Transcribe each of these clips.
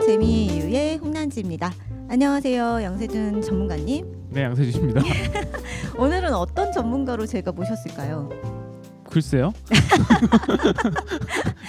재미유의 홍난지입니다. 안녕하세요, 양세준 전문가님. 네, 양세준입니다. 오늘은 어떤 전문가로 제가 모셨을까요? 글쎄요.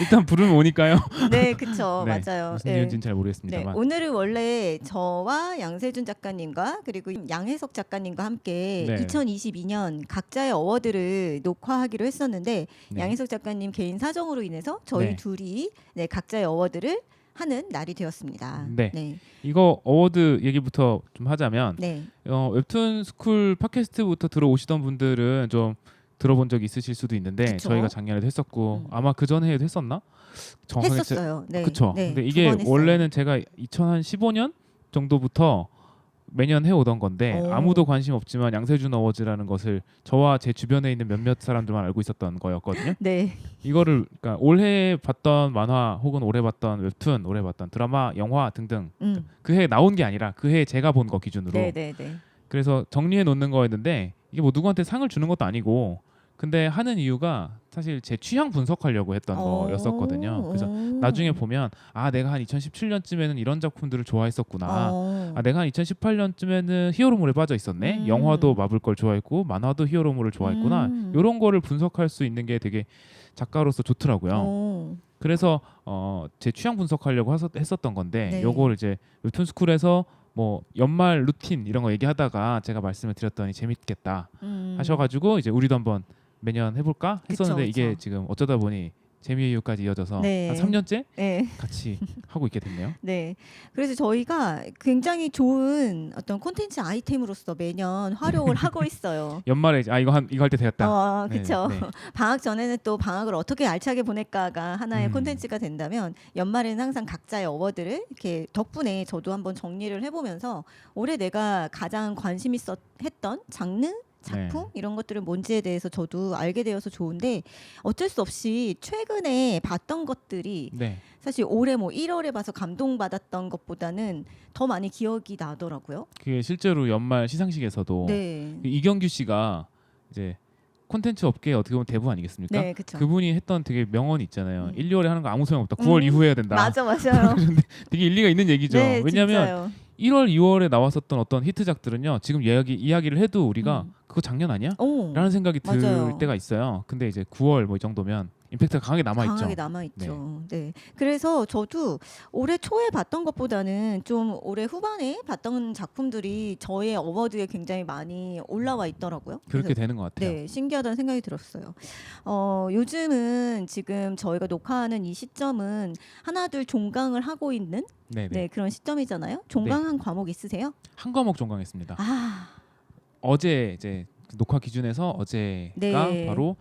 일단 부르면 오니까요. 네, 그쵸. 네, 맞아요. 무슨 네. 이유인지는 잘 네, 모르겠습니다만. 오늘은 원래 저와 양세준 작가님과 그리고 양혜석 작가님과 함께 네. 2022년 각자의 어워드를 녹화하기로 했었는데 네. 양혜석 작가님 개인 사정으로 인해서 저희 네. 둘이 각자의 어워드를 하는 날이 되었습니다. 네. 네. 이거 어워드 얘기부터 좀 하자면 네. 웹툰 스쿨 팟캐스트부터 들어오시던 분들은 좀 들어본 적이 있으실 수도 있는데 그쵸. 저희가 작년에도 했었고 아마 그 전에 해도 했었나? 정확하게 했었어요. 네. 그쵸. 네. 근데 두 이게 번 했어요. 원래는 제가 2015년 정도부터 매년 해오던 건데 오. 아무도 관심 없지만 양세준 어워즈라는 것을 저와 제 주변에 있는 몇몇 사람들만 알고 있었던 거였거든요. 네. 이거를 그러니까 올해 봤던 만화 혹은 올해 봤던 웹툰, 올해 봤던 드라마, 영화 등등 그 해에 나온 게 아니라 그 해에 제가 본 거 기준으로 네, 네, 네. 그래서 정리해 놓는 거였는데 이게 뭐 누구한테 상을 주는 것도 아니고 근데 하는 이유가 사실 제 취향 분석하려고 했던 거였었거든요. 그래서 나중에 보면 아 내가 한 2017년쯤에는 이런 작품들을 좋아했었구나. 아 내가 한 2018년쯤에는 히어로물에 빠져 있었네. 영화도 마블 걸 좋아했고 만화도 히어로물을 좋아했구나. 이런 거를 분석할 수 있는 게 되게 작가로서 좋더라고요. 그래서 제 취향 분석하려고 했었던 건데 네. 요걸 이제 웹툰 스쿨에서 뭐 연말 루틴 이런 거 얘기하다가 제가 말씀을 드렸더니 재밌겠다 하셔가지고 이제 우리도 한번 매년 해볼까 했었는데 그쵸, 이게 그쵸. 지금 어쩌다 보니 재미의 이유까지 이어져서 네. 한 3년째 네. 같이 하고 있게 됐네요. 네. 그래서 저희가 굉장히 좋은 어떤 콘텐츠 아이템으로서 매년 활용을 하고 있어요. 연말에 이제 이거 할 때 되었다. 네, 그렇죠. 네. 방학 전에는 또 방학을 어떻게 알차게 보낼까가 하나의 음. 콘텐츠가 된다면 연말에는 항상 각자의 어워드를 이렇게 덕분에 저도 한번 정리를 해보면서 올해 내가 가장 관심 했던 장르 작품 이런 것들은 뭔지에 대해서 저도 알게 되어서 좋은데 어쩔 수 없이 최근에 봤던 것들이 네. 사실 올해 뭐 1월에 봐서 감동받았던 것보다는 더 많이 기억이 나더라고요. 그게 실제로 연말 시상식에서도 네. 이경규 씨가 이제 콘텐츠 업계의 어떻게 보면 대부 아니겠습니까? 네, 그쵸. 그분이 했던 되게 명언이 있잖아요. 1, 2월에 하는 거 아무 소용 없다. 9월 이후에 해야 된다. 맞아, 맞아요. 되게 일리가 있는 얘기죠. 네, 왜냐하면 진짜요. 1월, 2월에 나왔었던 어떤 히트작들은요. 지금 이야기를 해도 우리가 그거 작년 아니야? 오, 라는 생각이 들 맞아요. 때가 있어요. 근데 이제 9월 뭐 이 정도면 임팩트가 강하게 남아있죠. 강하게 남아있죠. 네. 그래서 저도 올해 초에 봤던 것보다는 좀 올해 후반에 봤던 작품들이 저의 어워드에 굉장히 많이 올라와 있더라고요. 그렇게 그래서 되는 것 같아요. 네, 신기하다는 생각이 들었어요. 요즘은 지금 저희가 녹화하는 이 시점은 하나둘 종강을 하고 있는 네네. 그런 시점이잖아요. 종강한 과목 있으세요? 한 과목 종강했습니다. 아, 어제 이제 녹화 기준에서 어제가 네. 바로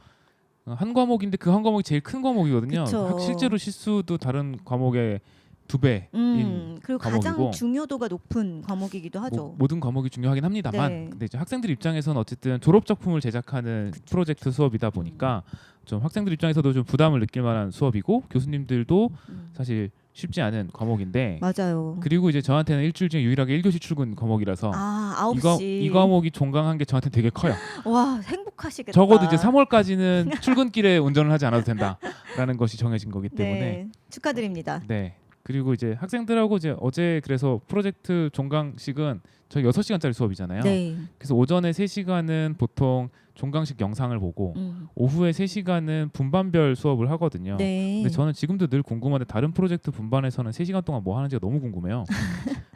한 과목인데 그 한 과목이 제일 큰 과목이거든요. 그쵸. 실제로 실수도 다른 과목의 2배인 그리고 과목이고 가장 중요도가 높은 과목이기도 하죠. 모든 과목이 중요하긴 합니다만 네. 근데 이제 학생들 입장에서는 어쨌든 졸업 작품을 제작하는 프로젝트 수업이다 보니까 좀 학생들 입장에서도 좀 부담을 느낄 만한 수업이고 교수님들도 사실 쉽지 않은 과목인데 맞아요. 그리고 이제 저한테는 일주일 중에 유일하게 1교시 출근 과목이라서 아, 이 9시. 과목이 종강한 게 저한테 되게 커요. 와, 행복하시겠다. 적어도 이제 3월까지는 출근길에 운전을 하지 않아도 된다라는 것이 정해진 거기 때문에 네, 축하드립니다. 네. 그리고 이제 학생들하고 이제 어제 그래서 프로젝트 종강식은 저희 6시간짜리 수업이잖아요. 네. 그래서 오전에 3시간은 보통 종강식 영상을 보고 오후에 3시간은 분반별 수업을 하거든요. 네. 근데 저는 지금도 늘 궁금한데 다른 프로젝트 분반에서는 3시간 동안 뭐 하는지가 너무 궁금해요.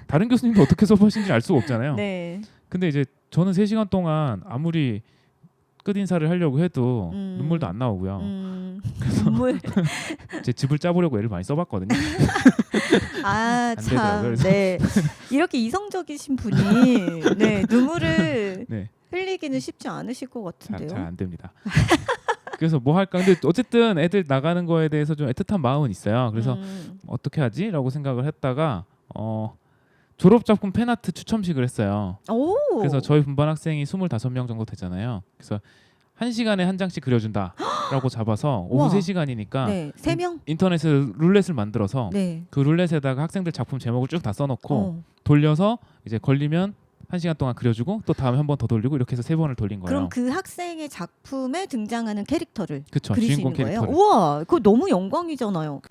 다른 교수님도 어떻게 수업하시는지 알 수가 없잖아요. 네. 근데 이제 저는 3시간 동안 아무리 끝인사를 하려고 해도 눈물도 안 나오고요. 눈물. 제 집을 짜보려고 애를 많이 써봤거든요. 아, 안 되더라고요, 참. 그래서. 네. 이렇게 이성적이신 분이 눈물을 네, 흘리기는 쉽지 않으실 것 같은데요. 잘 안 됩니다. 그래서 뭐 할까? 근데 어쨌든 애들 나가는 거에 대해서 좀 애틋한 마음은 있어요. 그래서 어떻게 하지?라고 생각을 했다가 졸업 작품 팬아트 추첨식을 했어요. 오. 그래서 저희 분반 학생이 25명 정도 되잖아요. 그래서 1시간에 한 장씩 그려준다라고 잡아서 오후 우와. 3시간이니까 네, 3명? 인터넷에 룰렛을 만들어서 네. 그 룰렛에다가 학생들 작품 제목을 쭉 다 써놓고 어. 돌려서 이제 걸리면 1시간 동안 그려주고 또 다음에 한 번 더 돌리고 이렇게 해서 3번을 돌린 거예요. 그럼 그 학생의 작품에 등장하는 캐릭터를 그쵸, 그리시는 주인공 거예요? 캐릭터를. 우와, 그거 너무 영광이잖아요.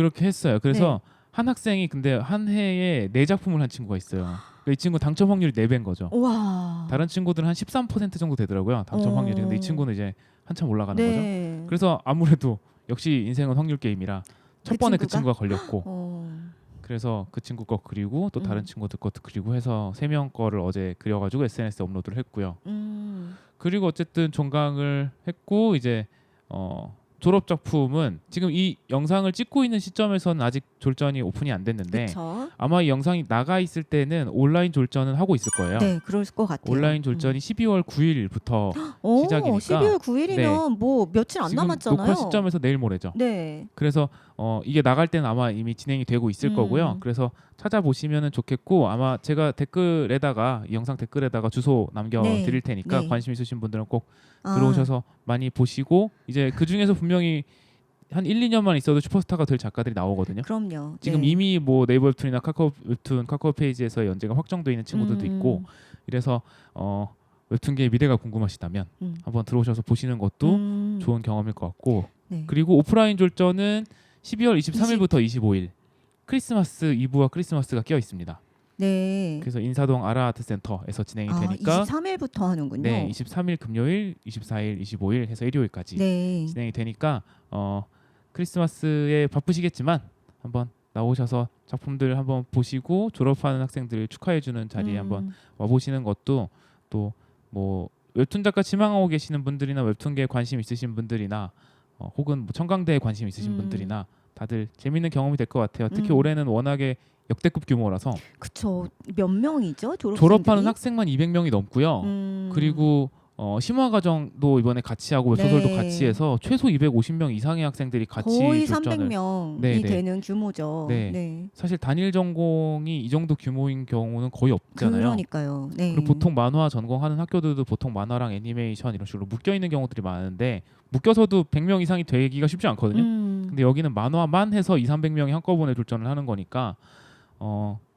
그렇게 했어요. 그래서 한 학생이 근데 한 해에 4작품을 한 친구가 있어요. 그러니까 이 친구 당첨 확률이 4배인 거죠. 와. 다른 친구들은 한 13% 정도 되더라고요. 당첨 확률이. 근데 이 친구는 이제 한참 올라가는 거죠. 그래서 아무래도 역시 인생은 확률 게임이라 첫 번에 그 친구가 걸렸고 그래서 그 친구 거 그리고 또 다른 친구들 것도 그리고 해서 3명 거를 어제 그려가지고 SNS에 업로드를 했고요. 그리고 어쨌든 종강을 했고 이제 졸업 작품은 지금 이 영상을 찍고 있는 시점에서는 아직 졸전이 오픈이 안 됐는데 그쵸? 아마 이 영상이 나가 있을 때는 온라인 졸전은 하고 있을 거예요. 네, 그럴 것 같아요. 온라인 졸전이 12월 9일부터 시작이니까 12월 9일이면 뭐 며칠 안 지금 남았잖아요. 녹화 시점에서 내일 모레죠. 네. 그래서 이게 나갈 때는 아마 이미 진행이 되고 있을 거고요. 그래서 찾아보시면 좋겠고 아마 제가 댓글에다가 이 영상 댓글에다가 주소 남겨드릴 테니까 네. 관심 있으신 분들은 꼭 들어오셔서 많이 보시고 이제 그 중에서 분명히 한 1, 2년만 있어도 슈퍼스타가 될 작가들이 나오거든요. 그럼요. 지금 네. 이미 뭐 네이버 웹툰이나 카카오 웹툰, 카카오 페이지에서 연재가 확정돼 있는 친구들도 있고 이래서 웹툰계의 미래가 궁금하시다면 한번 들어오셔서 보시는 것도 좋은 경험일 것 같고 네. 그리고 오프라인 졸전은 12월 23일부터 25일 크리스마스 이브와 크리스마스가 껴 있습니다. 네. 그래서 인사동 아라아트센터에서 진행이 되니까 23일부터 하는군요. 네, 23일 금요일, 24일, 25일 해서 일요일까지 네. 진행이 되니까 크리스마스에 바쁘시겠지만 한번 나오셔서 작품들 한번 보시고 졸업하는 학생들을 축하해주는 자리에 한번 와보시는 것도 또 뭐 웹툰 작가 지망하고 계시는 분들이나 웹툰계에 관심 있으신 분들이나 혹은 뭐 청강대에 관심 있으신 분들이나 다들 재밌는 경험이 될 것 같아요. 특히 올해는 워낙에 역대급 규모라서 그쵸. 몇 명이죠? 졸업하는 학생만 200명이 넘고요. 그리고 심화 과정도 이번에 같이 하고 웹소설도 네. 같이 해서 최소 250명 이상의 학생들이 같이 거의 졸전을 300명이 네, 네. 되는 규모죠. 네. 네. 사실 단일 전공이 이 정도 규모인 경우는 거의 없잖아요. 그러니까요. 네. 그리고 보통 만화 전공하는 학교들도 보통 만화랑 애니메이션 이런 식으로 묶여 있는 경우들이 많은데 묶여서도 100명 이상이 되기가 쉽지 않거든요. 근데 여기는 만화만 해서 200~300명이 한꺼번에 졸전을 하는 거니까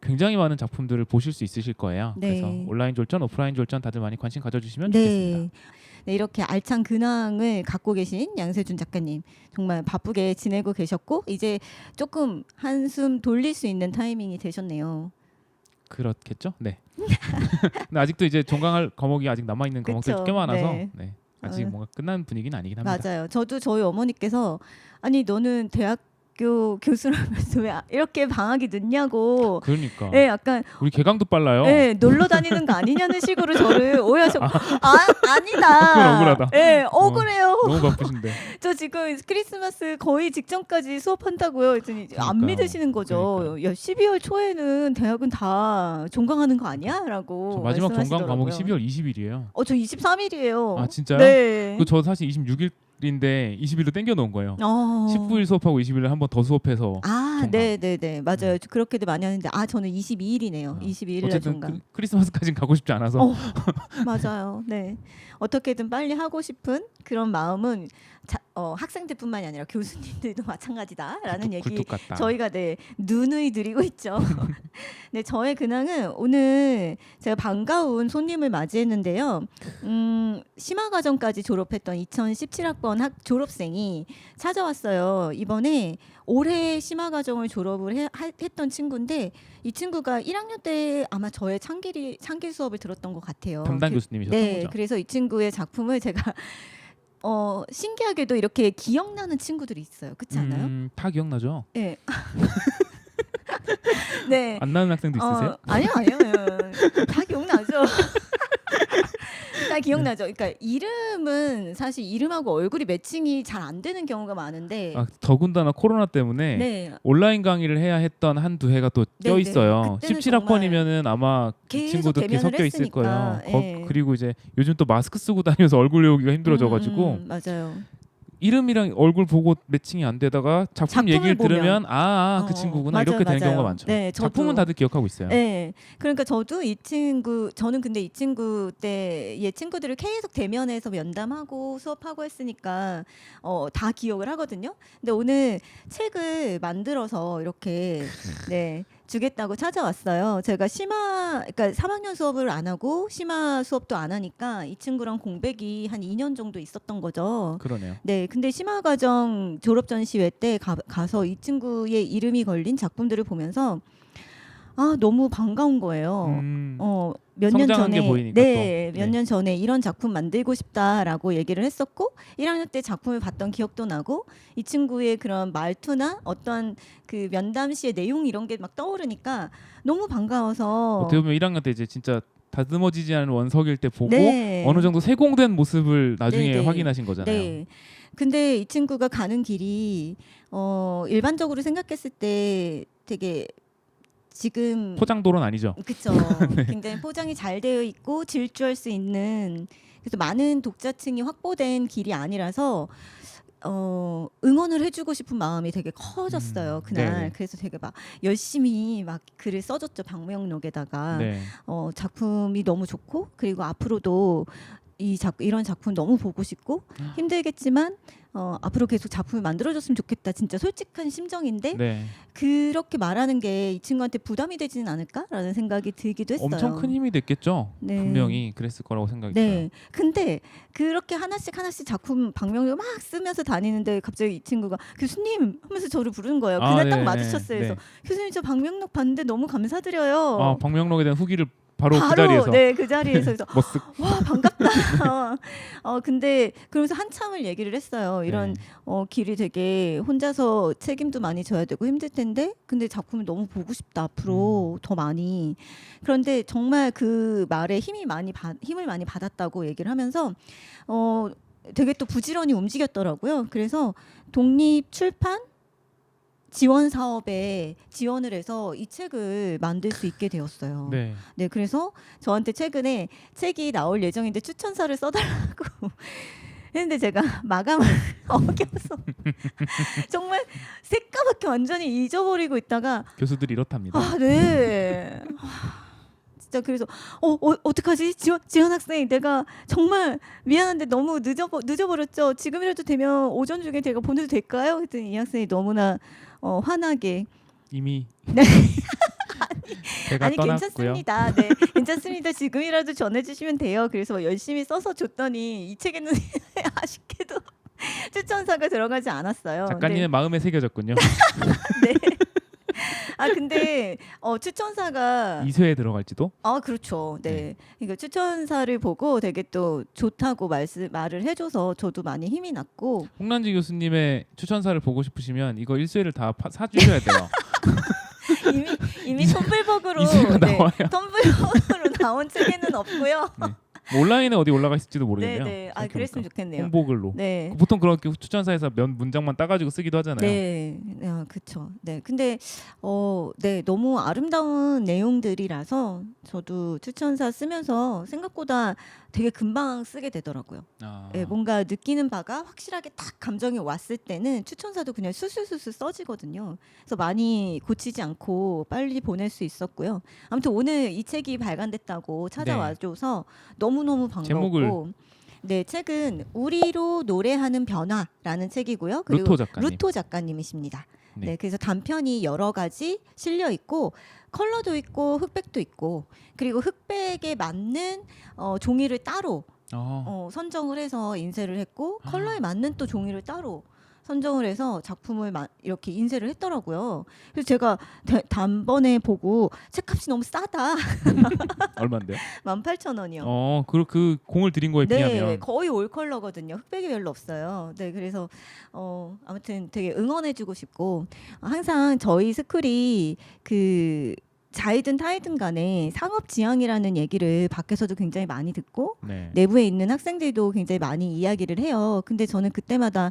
굉장히 많은 작품들을 보실 수 있으실 거예요. 네. 그래서 온라인 졸전, 오프라인 졸전 다들 많이 관심 가져주시면 네. 좋겠습니다. 네, 이렇게 알찬 근황을 갖고 계신 양세준 작가님 정말 바쁘게 지내고 계셨고 이제 조금 한숨 돌릴 수 있는 타이밍이 되셨네요. 그렇겠죠? 네. 근데 아직도 이제 종강할 과목이 아직 남아 있는 과목들이 그쵸? 꽤 많아서 네. 네. 아직 뭔가 끝난 분위기는 아니긴 합니다. 맞아요. 저도 저희 어머니께서 아니 너는 대학교 교수라면서 왜 이렇게 방학이 늦냐고. 그러니까. 네, 약간 우리 개강도 빨라요. 네, 놀러 다니는 거 아니냐는 식으로 저를 오해하셨고 아니다. 그건 억울하다. 네, 억울해요. 너무 바쁘신데. 저 지금 크리스마스 거의 직전까지 수업한다고요. 했더니 안 그러니까요. 믿으시는 거죠. 야, 12월 초에는 대학은 다 종강하는 거 아니야? 라고 저 마지막 종강 과목이 말씀하시더라고요. 12월 20일이에요. 저 23일이에요. 아 진짜요? 네. 저 사실 26일인데 20일로 땡겨 놓은 거예요. 19일 수업하고 20일에 한 번 더 수업해서 종강. 네네네. 맞아요. 그렇게도 많이 하는데 저는 22일이네요. 22일 날 어쨌든 종강. 크리스마스까지는 가고 싶지 않아서 맞아요. 네. 어떻게든 빨리 하고 싶은 그런 마음은 학생들뿐만이 아니라 교수님들도 마찬가지다라는 얘기 굴뚝 같다. 저희가 누누이 드리고 있죠. 네, 저의 근황은 오늘 제가 반가운 손님을 맞이했는데요. 심화과정까지 졸업했던 2017학번 창업생이 찾아왔어요. 이번에 올해 심화과정을 졸업을 했던 친구인데 이 친구가 1학년 때 아마 저의 창길 수업을 들었던 것 같아요. 담당 교수님이셨던 네, 거죠. 그래서 이 친구의 작품을 제가 신기하게도 이렇게 기억나는 친구들이 있어요. 그렇지 않아요? 다 기억나죠? 네. 네. 안 나는 학생도 있으세요? 아니요. 다 기억나죠. 다 기억나죠. 그러니까 이름은 사실 이름하고 얼굴이 매칭이 잘 안 되는 경우가 많은데 더군다나 코로나 때문에 네. 온라인 강의를 해야 했던 한두 해가 또 껴 있어요. 그때는 17학번이면은 아마 계속 친구들 이렇게 대면을 섞여 있을 했으니까. 거예요. 예. 그리고 이제 요즘 또 마스크 쓰고 다니면서 얼굴 외우기가 힘들어져가지고 맞아요. 이름이랑 얼굴 보고 매칭이 안 되다가 작품 얘기를 보면. 들으면 그 친구구나 이렇게 되는 경우가 많죠. 네, 작품은 다들 기억하고 있어요. 네, 그러니까 저는 근데 이 친구 때 얘 친구들을 계속 대면해서 면담하고 수업하고 했으니까 다 기억을 하거든요. 근데 오늘 책을 만들어서 이렇게 주겠다고 찾아왔어요. 제가 그러니까 3학년 수업을 안 하고 심화 수업도 안 하니까 이 친구랑 공백이 한 2년 정도 있었던 거죠. 그러네요. 네, 근데 심화 과정 졸업 전시회 때 가서 이 친구의 이름이 걸린 작품들을 보면서 너무 반가운 거예요. 몇 년 성장한 게 전에 보이니까 네, 또. 몇 네. 년 전에 이런 작품 만들고 싶다라고 얘기를 했었고 1학년 때 작품을 봤던 기억도 나고 이 친구의 그런 말투나 어떤 그 면담 시의 내용 이런 게 막 떠오르니까 너무 반가워서 어떻게 보면 1학년 때 이제 진짜 다듬어지지 않은 원석일 때 보고 네. 어느 정도 세공된 모습을 나중에 네, 네. 확인하신 거잖아요. 네. 근데 이 친구가 가는 길이 일반적으로 생각했을 때 되게 지금 포장도로는 아니죠. 그쵸. 굉장히 포장이 잘 되어 있고 질주할 수 있는 그래서 많은 독자층이 확보된 길이 아니라서 응원을 해주고 싶은 마음이 되게 커졌어요 그날. 네네. 그래서 되게 막 열심히 막 글을 써줬죠 방명록에다가. 네. 작품이 너무 좋고 그리고 앞으로도 이런 작품 너무 보고 싶고 힘들겠지만 앞으로 계속 작품을 만들어줬으면 좋겠다. 진짜 솔직한 심정인데 네. 그렇게 말하는 게 이 친구한테 부담이 되지는 않을까라는 생각이 들기도 했어요. 엄청 큰 힘이 됐겠죠. 네. 분명히 그랬을 거라고 생각이 네. 들어요. 근데 그렇게 하나씩 작품 방명록을 막 쓰면서 다니는데 갑자기 이 친구가 교수님 하면서 저를 부르는 거예요. 그날 딱 네, 마주쳤어요. 네. 그래서 교수님 저 방명록 봤는데 너무 감사드려요. 방명록에 대한 후기를 바로 그 자리에서 네, 그 자리에서 그래서 머쓱. 와 반갑다. 근데 그러면서 한참을 얘기를 했어요. 이런 네. 길이 되게 혼자서 책임도 많이 져야 되고 힘들 텐데, 근데 작품을 너무 보고 싶다 앞으로 더 많이. 그런데 정말 그 말에 힘을 많이 받았다고 얘기를 하면서 되게 또 부지런히 움직였더라고요. 그래서 독립 출판 지원 사업에 지원을 해서 이 책을 만들 수 있게 되었어요. 네. 네, 그래서 저한테 최근에 책이 나올 예정인데 추천사를 써달라고 했는데 제가 마감을 어겨서 정말 새까맣게 완전히 잊어버리고 있다가 교수들이 이렇답니다. 네. 진짜 그래서 어떡하지? 지원 학생 내가 정말 미안한데 너무 늦어버렸죠. 지금이라도 되면 오전 중에 제가 보내도 될까요? 그랬더니 이 학생이 너무나 화나게 이미 네. 제가 아니 떠났고요. 괜찮습니다. 네, 괜찮습니다. 지금이라도 전해주시면 돼요. 그래서 열심히 써서 줬더니 이 책에는 아쉽게도 추천사가 들어가지 않았어요. 작가님의 마음에 새겨졌군요. 네. 근데 추천사가 2쇄에 들어갈지도. 그렇죠. 네. 네. 그러니까 추천사를 보고 되게 또 좋다고 말을 해줘서 저도 많이 힘이 났고. 홍란지 교수님의 추천사를 보고 싶으시면 이거 1쇄를 다 사주셔야 돼요. 이미 텀블벅으로 이세가 나와요. 텀블벅으로 나온 책에는 없고요. 네. 뭐 온라인에 어디 올라가 있을지도 모르겠네요. 네. 생각해보니까. 그랬으면 좋겠네요. 홍보글로. 네. 보통 그렇게 추천사에서 몇 문장만 따가지고 쓰기도 하잖아요. 네, 그렇죠. 네, 근데 네, 너무 아름다운 내용들이라서 저도 추천사 쓰면서 생각보다 되게 금방 쓰게 되더라고요. 네, 뭔가 느끼는 바가 확실하게 딱 감정이 왔을 때는 추천사도 그냥 술술술술 써지거든요. 그래서 많이 고치지 않고 빨리 보낼 수 있었고요. 아무튼 오늘 이 책이 발간됐다고 찾아와줘서 너무너무 반가웠고. 제목을 네, 책은 우리로 노래하는 변화라는 책이고요. 그리고 루토 작가님. 루토 작가님이십니다. 네. 네, 그래서 단편이 여러 가지 실려 있고 컬러도 있고 흑백도 있고 그리고 흑백에 맞는 종이를 따로 선정을 해서 인쇄를 했고 컬러에 맞는 또 종이를 따로 선정을 해서 작품을 이렇게 인쇄를 했더라고요. 그래서 제가 단번에 보고 책값이 너무 싸다. 얼마인데요? 18,000원이요. 그 공을 들인 거에 네, 비하면 거의 올 컬러거든요. 흑백이 별로 없어요. 네, 그래서 아무튼 되게 응원해주고 싶고 항상 저희 스쿨이 그 자이든 타이든 간에 상업 지향이라는 얘기를 밖에서도 굉장히 많이 듣고 네. 내부에 있는 학생들도 굉장히 많이 이야기를 해요. 근데 저는 그때마다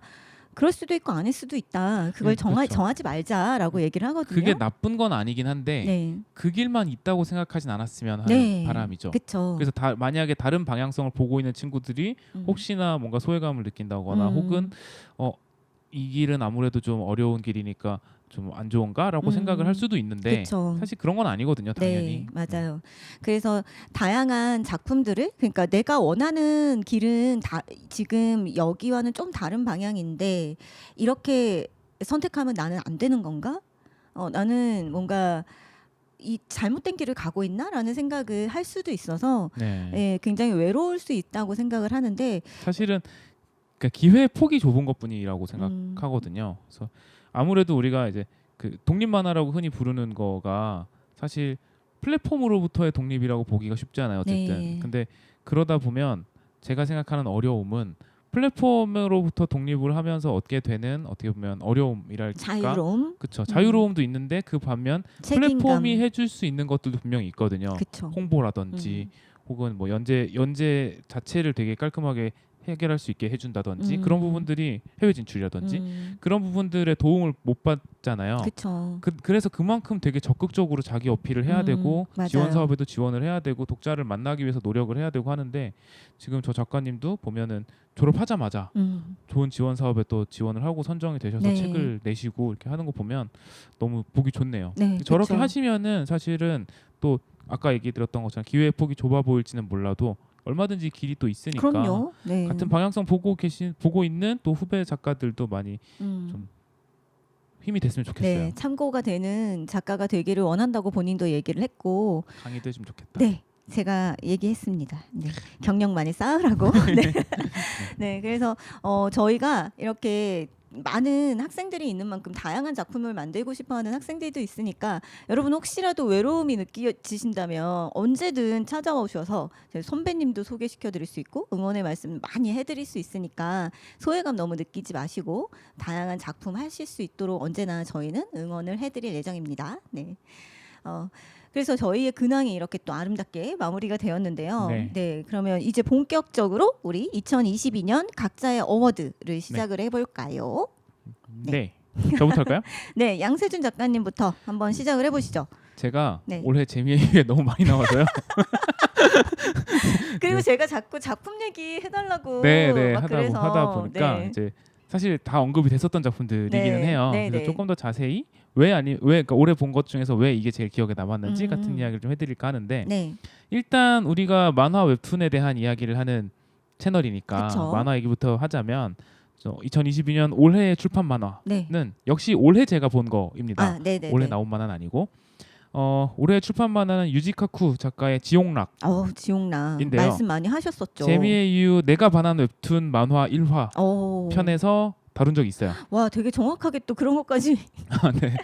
그럴 수도 있고 아닐 수도 있다. 그걸 그렇죠. 정하지 말자라고 얘기를 하거든요. 그게 나쁜 건 아니긴 한데 네, 그 길만 있다고 생각하진 않았으면 하는 네, 바람이죠. 그렇죠. 그래서 만약에 다른 방향성을 보고 있는 친구들이 혹시나 뭔가 소외감을 느낀다거나 혹은 이 길은 아무래도 좀 어려운 길이니까 좀 안 좋은가라고 생각을 할 수도 있는데 그쵸. 사실 그런 건 아니거든요, 당연히. 네, 맞아요. 그래서 다양한 작품들을 그러니까 내가 원하는 길은 지금 여기와는 좀 다른 방향인데 이렇게 선택하면 나는 안 되는 건가? 나는 뭔가 이 잘못된 길을 가고 있나라는 생각을 할 수도 있어서 네. 예, 굉장히 외로울 수 있다고 생각을 하는데 사실은 그러니까 기회의 폭이 좁은 것뿐이라고 생각하거든요. 그래서 아무래도 우리가 이제 그 독립 만화라고 흔히 부르는 거가 사실 플랫폼으로부터의 독립이라고 보기가 쉽지 않아요. 어쨌든. 네. 근데 그러다 보면 제가 생각하는 어려움은 플랫폼으로부터 독립을 하면서 얻게 되는 어떻게 보면 어려움이랄까. 자유로움, 그렇죠. 자유로움도 있는데 그 반면 책임감, 플랫폼이 해줄 수 있는 것들도 분명히 있거든요. 그쵸. 홍보라든지 혹은 뭐 연재 자체를 되게 깔끔하게 해결할 수 있게 해준다든지 그런 부분들이 해외 진출이라든지 그런 부분들의 도움을 못 받잖아요. 그쵸. 그래서 그만큼 되게 적극적으로 자기 어필을 해야 되고 맞아요. 지원 사업에도 지원을 해야 되고 독자를 만나기 위해서 노력을 해야 되고 하는데 지금 저 작가님도 보면은 졸업하자마자 좋은 지원 사업에 또 지원을 하고 선정이 되셔서 네. 책을 내시고 이렇게 하는 거 보면 너무 보기 좋네요. 네, 저렇게 그쵸. 하시면은 사실은 또 아까 얘기 드렸던 것처럼 기회의 폭이 좁아 보일지는 몰라도 얼마든지 길이 또 있으니까 그럼요. 네. 같은 방향성 보고 있는 또 후배 작가들도 많이 좀 힘이 됐으면 좋겠어요. 네, 참고가 되는 작가가 되기를 원한다고 본인도 얘기를 했고, 강의도 해주면 좋겠다. 네, 제가 얘기했습니다. 네, 경력 많이 쌓으라고. 네, 네, 그래서 저희가 이렇게 많은 학생들이 있는 만큼 다양한 작품을 만들고 싶어하는 학생들도 있으니까 여러분 혹시라도 외로움이 느껴지신다면 언제든 찾아와 오셔서 저희 선배님도 소개시켜드릴 수 있고 응원의 말씀 많이 해드릴 수 있으니까 소외감 너무 느끼지 마시고 다양한 작품 하실 수 있도록 언제나 저희는 응원을 해드릴 예정입니다. 네. 그래서 저희의 근황이 이렇게 또 아름답게 마무리가 되었는데요. 네. 네, 그러면 이제 본격적으로 우리 2022년 각자의 어워드를 시작을 해볼까요? 네. 저부터 할까요? 네, 양세준 작가님부터 한번 시작을 해보시죠. 제가 네. 올해 재미에 너무 많이 나와서요. 그리고 네. 제가 자꾸 작품 얘기 해달라고 네, 막 그래서 하다 보니까 네. 이제 사실 다 언급이 됐었던 작품들이기는 네, 해요. 네, 그래서 네. 조금 더 자세히 그러니까 올해 본 것 중에서 왜 이게 제일 기억에 남았는지 같은 음. 이야기를 좀 해드릴까 하는데 네, 일단 우리가 만화 웹툰에 대한 이야기를 하는 채널이니까 그쵸. 만화 얘기부터 하자면 2022년 올해 출판 만화는 네. 역시 올해 제가 본 거입니다. 아, 네, 네. 올해 네. 나온 만화는 아니고 올해 출판 만화는 유지카쿠 작가의 지옥락 지옥나 인데요. 말씀 많이 하셨었죠. 재미의 이유 내가 반한 웹툰 만화 1화 편에서 다룬 적이 있어요. 와, 되게 정확하게 또 그런 것까지. 네.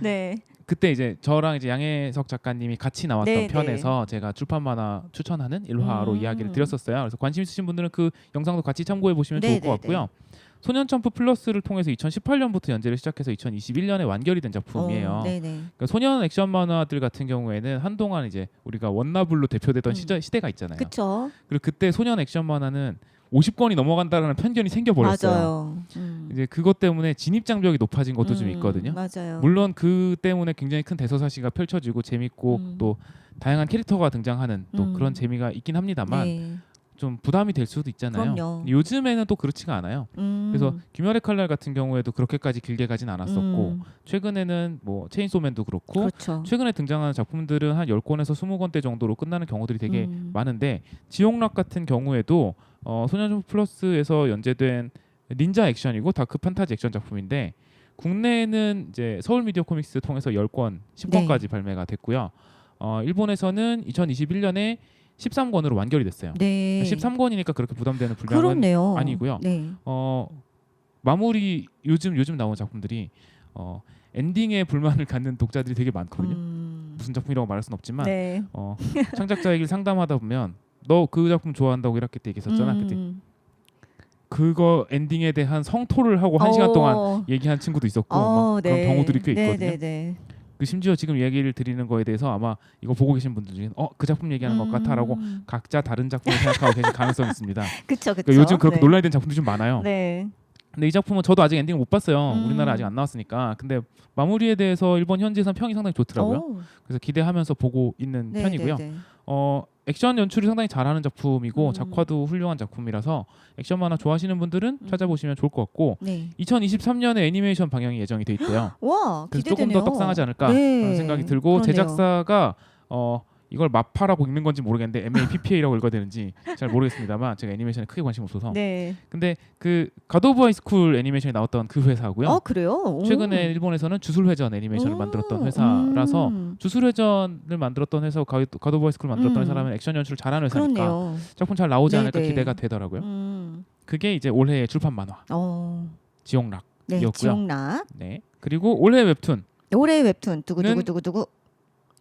네. 그때 이제 저랑 이제 양혜석 작가님이 같이 나왔던 네, 편에서 제가 출판 만화 추천하는 1화로 이야기를 드렸었어요. 그래서 관심 있으신 분들은 그 영상도 같이 참고해 보시면 네, 좋을 것 네, 같고요. 소년 점프 플러스를 통해서 2018년부터 연재를 시작해서 2021년에 완결이 된 작품이에요. 네네. 그러니까 소년 액션 만화들 같은 경우에는 한동안 이제 우리가 원나블로 대표되던 시대가 있잖아요. 그쵸. 그리고 그때 소년 액션 만화는 50권이 넘어간다라는 편견이 생겨버렸어요. 맞아요. 이제 그것 때문에 진입 장벽이 높아진 것도 좀 있거든요. 맞아요. 물론 그 때문에 굉장히 큰 대서사시가 펼쳐지고 재밌고 또 다양한 캐릭터가 등장하는 또 그런 재미가 있긴 합니다만 네. 좀 부담이 될 수도 있잖아요. 그럼요. 요즘에는 또 그렇지가 않아요. 그래서 귀멸의 칼날 같은 경우에도 그렇게까지 길게 가진 않았었고 최근에는 뭐 체인소맨도 그렇고 그렇죠. 최근에 등장하는 작품들은 한 10권에서 20권대 정도로 끝나는 경우들이 되게 많은데 지옥락 같은 경우에도 소년점프 플러스에서 연재된 닌자 액션이고 다크 판타지 액션 작품인데 국내에는 이제 서울 미디어 코믹스 통해서 10권, 10권까지 발매가 됐고요. 일본에서는 2021년에 13권으로 완결이 됐어요. 네. 13권이니까 그렇게 부담되는 분량은 그렇네요. 아니고요. 네. 마무리 요즘 나온 작품들이 엔딩에 불만을 갖는 독자들이 되게 많거든요. 무슨 작품이라고 말할 수는 없지만 네. 창작자 얘기를 상담하다 보면 너 그 작품 좋아한다고 이렇게 때 얘기했었잖아. 그때 그거 엔딩에 대한 성토를 하고 1시간 동안 얘기한 친구도 있었고 막 그런 경우들이 꽤 있거든요. 네. 그 심지어 지금 얘기를 드리는 거에 대해서 아마 이거 보고 계신 분들 중에 그 작품 얘기하는 것 같아라고 각자 다른 작품을 생각하고 계실 가능성이 있습니다. 그렇죠. 그러니까 요즘 그렇게 논란이 된 작품들이 좀 많아요. 네. 근데 이 작품은 저도 아직 엔딩을 못 봤어요. 우리나라 아직 안 나왔으니까. 근데 마무리에 대해서 일본 현지에서는 평이 상당히 좋더라고요. 그래서 기대하면서 보고 있는 편이고요. 액션 연출을 상당히 잘하는 작품이고 작화도 훌륭한 작품이라서 액션 만화 좋아하시는 분들은 찾아보시면 좋을 것 같고 2023년에 애니메이션 방영이 예정이 돼 있대요. 와, 그래서 기대되네요. 조금 더 떡상하지 않을까 그런 생각이 들고 그러네요. 제작사가 이걸 마파라고 읽는 건지 모르겠는데 MAPPA라고 읽어야 되는지 잘 모르겠습니다만 제가 애니메이션에 크게 관심 없어서. 네. 근데 그 갓 오브 하이스쿨 애니메이션이 나왔던 그 회사고요. 그래요? 오. 최근에 일본에서는 주술회전 애니메이션을 만들었던 회사라서 주술회전을 만들었던 회사, 갓 오브 하이스쿨 만들었던 회사라면 액션 연출을 잘하는 회사니까 그렇네요. 작품 잘 나오지 않을까 네네. 기대가 되더라고요. 그게 이제 올해의 출판 만화 지옥락이었고요. 네, 지옥락. 네. 그리고 올해 웹툰 올해 웹툰 두구두구두구두구.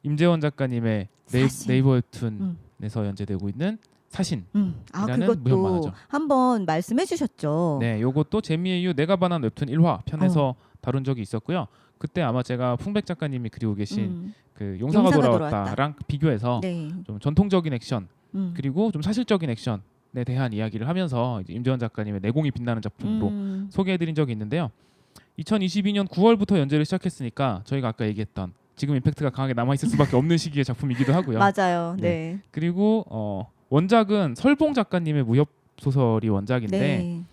임재원 작가님의 사신. 네이버 웹툰에서 연재되고 있는 사신. 그것도 무협 만화죠. 한번 말씀해 주셨죠. 네, 요것도 재미의 이유 내가 반한 웹툰 1화 편에서 다룬 적이 있었고요. 그때 아마 제가 풍백 작가님이 그리고 계신 그 용사가 돌아왔다랑 비교해서 네. 좀 전통적인 액션 그리고 그리고 좀 사실적인 액션에 대한 이야기를 하면서 이제 임재원 작가님의 내공이 빛나는 작품으로 소개해드린 적이 있는데요. 2022년 9월부터 연재를 시작했으니까 저희가 아까 얘기했던 지금 임팩트가 강하게 남아있을 수밖에 없는 시기의 작품이기도 하고요. 맞아요. 네. 네. 그리고 원작은 설봉 작가님의 무협 소설이 원작인데 네.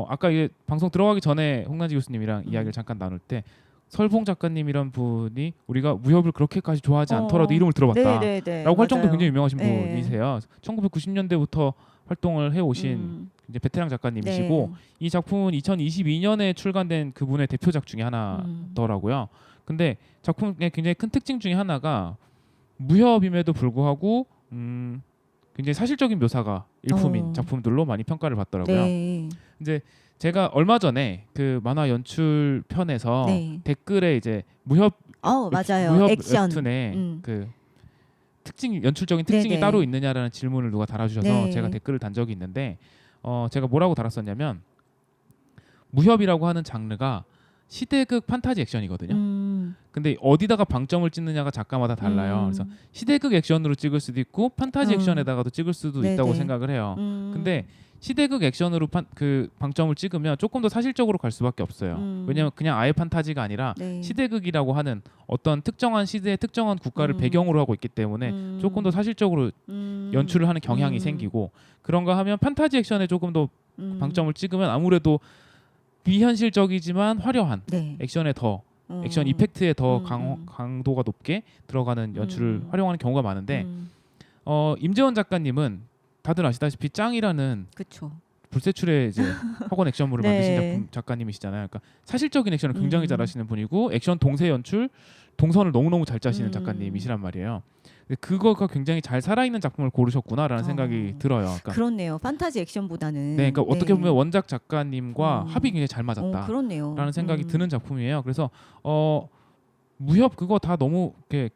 아까 이게 방송 들어가기 전에 홍난지 교수님이랑 이야기를 잠깐 나눌 때 설봉 작가님이란 분이 우리가 무협을 그렇게까지 좋아하지 않더라도 이름을 들어봤다라고 할 정도 굉장히 유명하신 분이세요. 1990년대부터 활동을 해오신 이제 베테랑 작가님이시고 이 작품은 2022년에 출간된 그분의 대표작 중에 하나더라고요. 근데 작품의 굉장히 큰 특징 중에 하나가 무협임에도 불구하고 굉장히 사실적인 묘사가 일품인 작품들로 많이 평가를 받더라고요. 네. 이제 제가 얼마 전에 그 만화 연출 편에서 네. 댓글에 이제 무협 맞아요. 액션. 웹툰의 그 특징 연출적인 특징이 네네. 따로 있느냐라는 질문을 누가 달아주셔서 네. 제가 댓글을 단 적이 있는데 제가 뭐라고 달았었냐면 무협이라고 하는 장르가 시대극 판타지 액션이거든요. 근데 어디다가 방점을 찍느냐가 작가마다 달라요. 그래서 시대극 액션으로 찍을 수도 있고 판타지 액션에다가도 찍을 수도 네네. 있다고 생각을 해요. 근데 시대극 액션으로 그 방점을 찍으면 조금 더 사실적으로 갈 수밖에 없어요. 왜냐하면 그냥 아예 판타지가 아니라 네. 시대극이라고 하는 어떤 특정한 시대의 특정한 국가를 배경으로 하고 있기 때문에 조금 더 사실적으로 연출을 하는 경향이 생기고 그런가 하면 판타지 액션에 조금 더 방점을 찍으면 아무래도 비현실적이지만 화려한 네. 액션에 더 액션 이펙트에 더 강도가 높게 들어가는 연출을 활용하는 경우가 많은데 임재원 작가님은 다들 아시다시피 짱이라는 그렇죠. 불세출의 이제 학원 액션물을 네. 만드신 작가님이시잖아요. 그러니까 사실적인 액션을 굉장히 잘하시는 분이고 액션 동세 연출, 동선을 너무너무 잘 짜시는 작가님이시란 말이에요. 근데 그거가 굉장히 잘 살아있는 작품을 고르셨구나라는 생각이 들어요. 그러니까 그렇네요. 판타지 액션보다는. 네, 그러니까 어떻게 보면 원작 작가님과 합이 굉장히 잘 맞았다라는 그렇네요. 생각이 드는 작품이에요. 그래서 무협 그거 다 너무 이렇게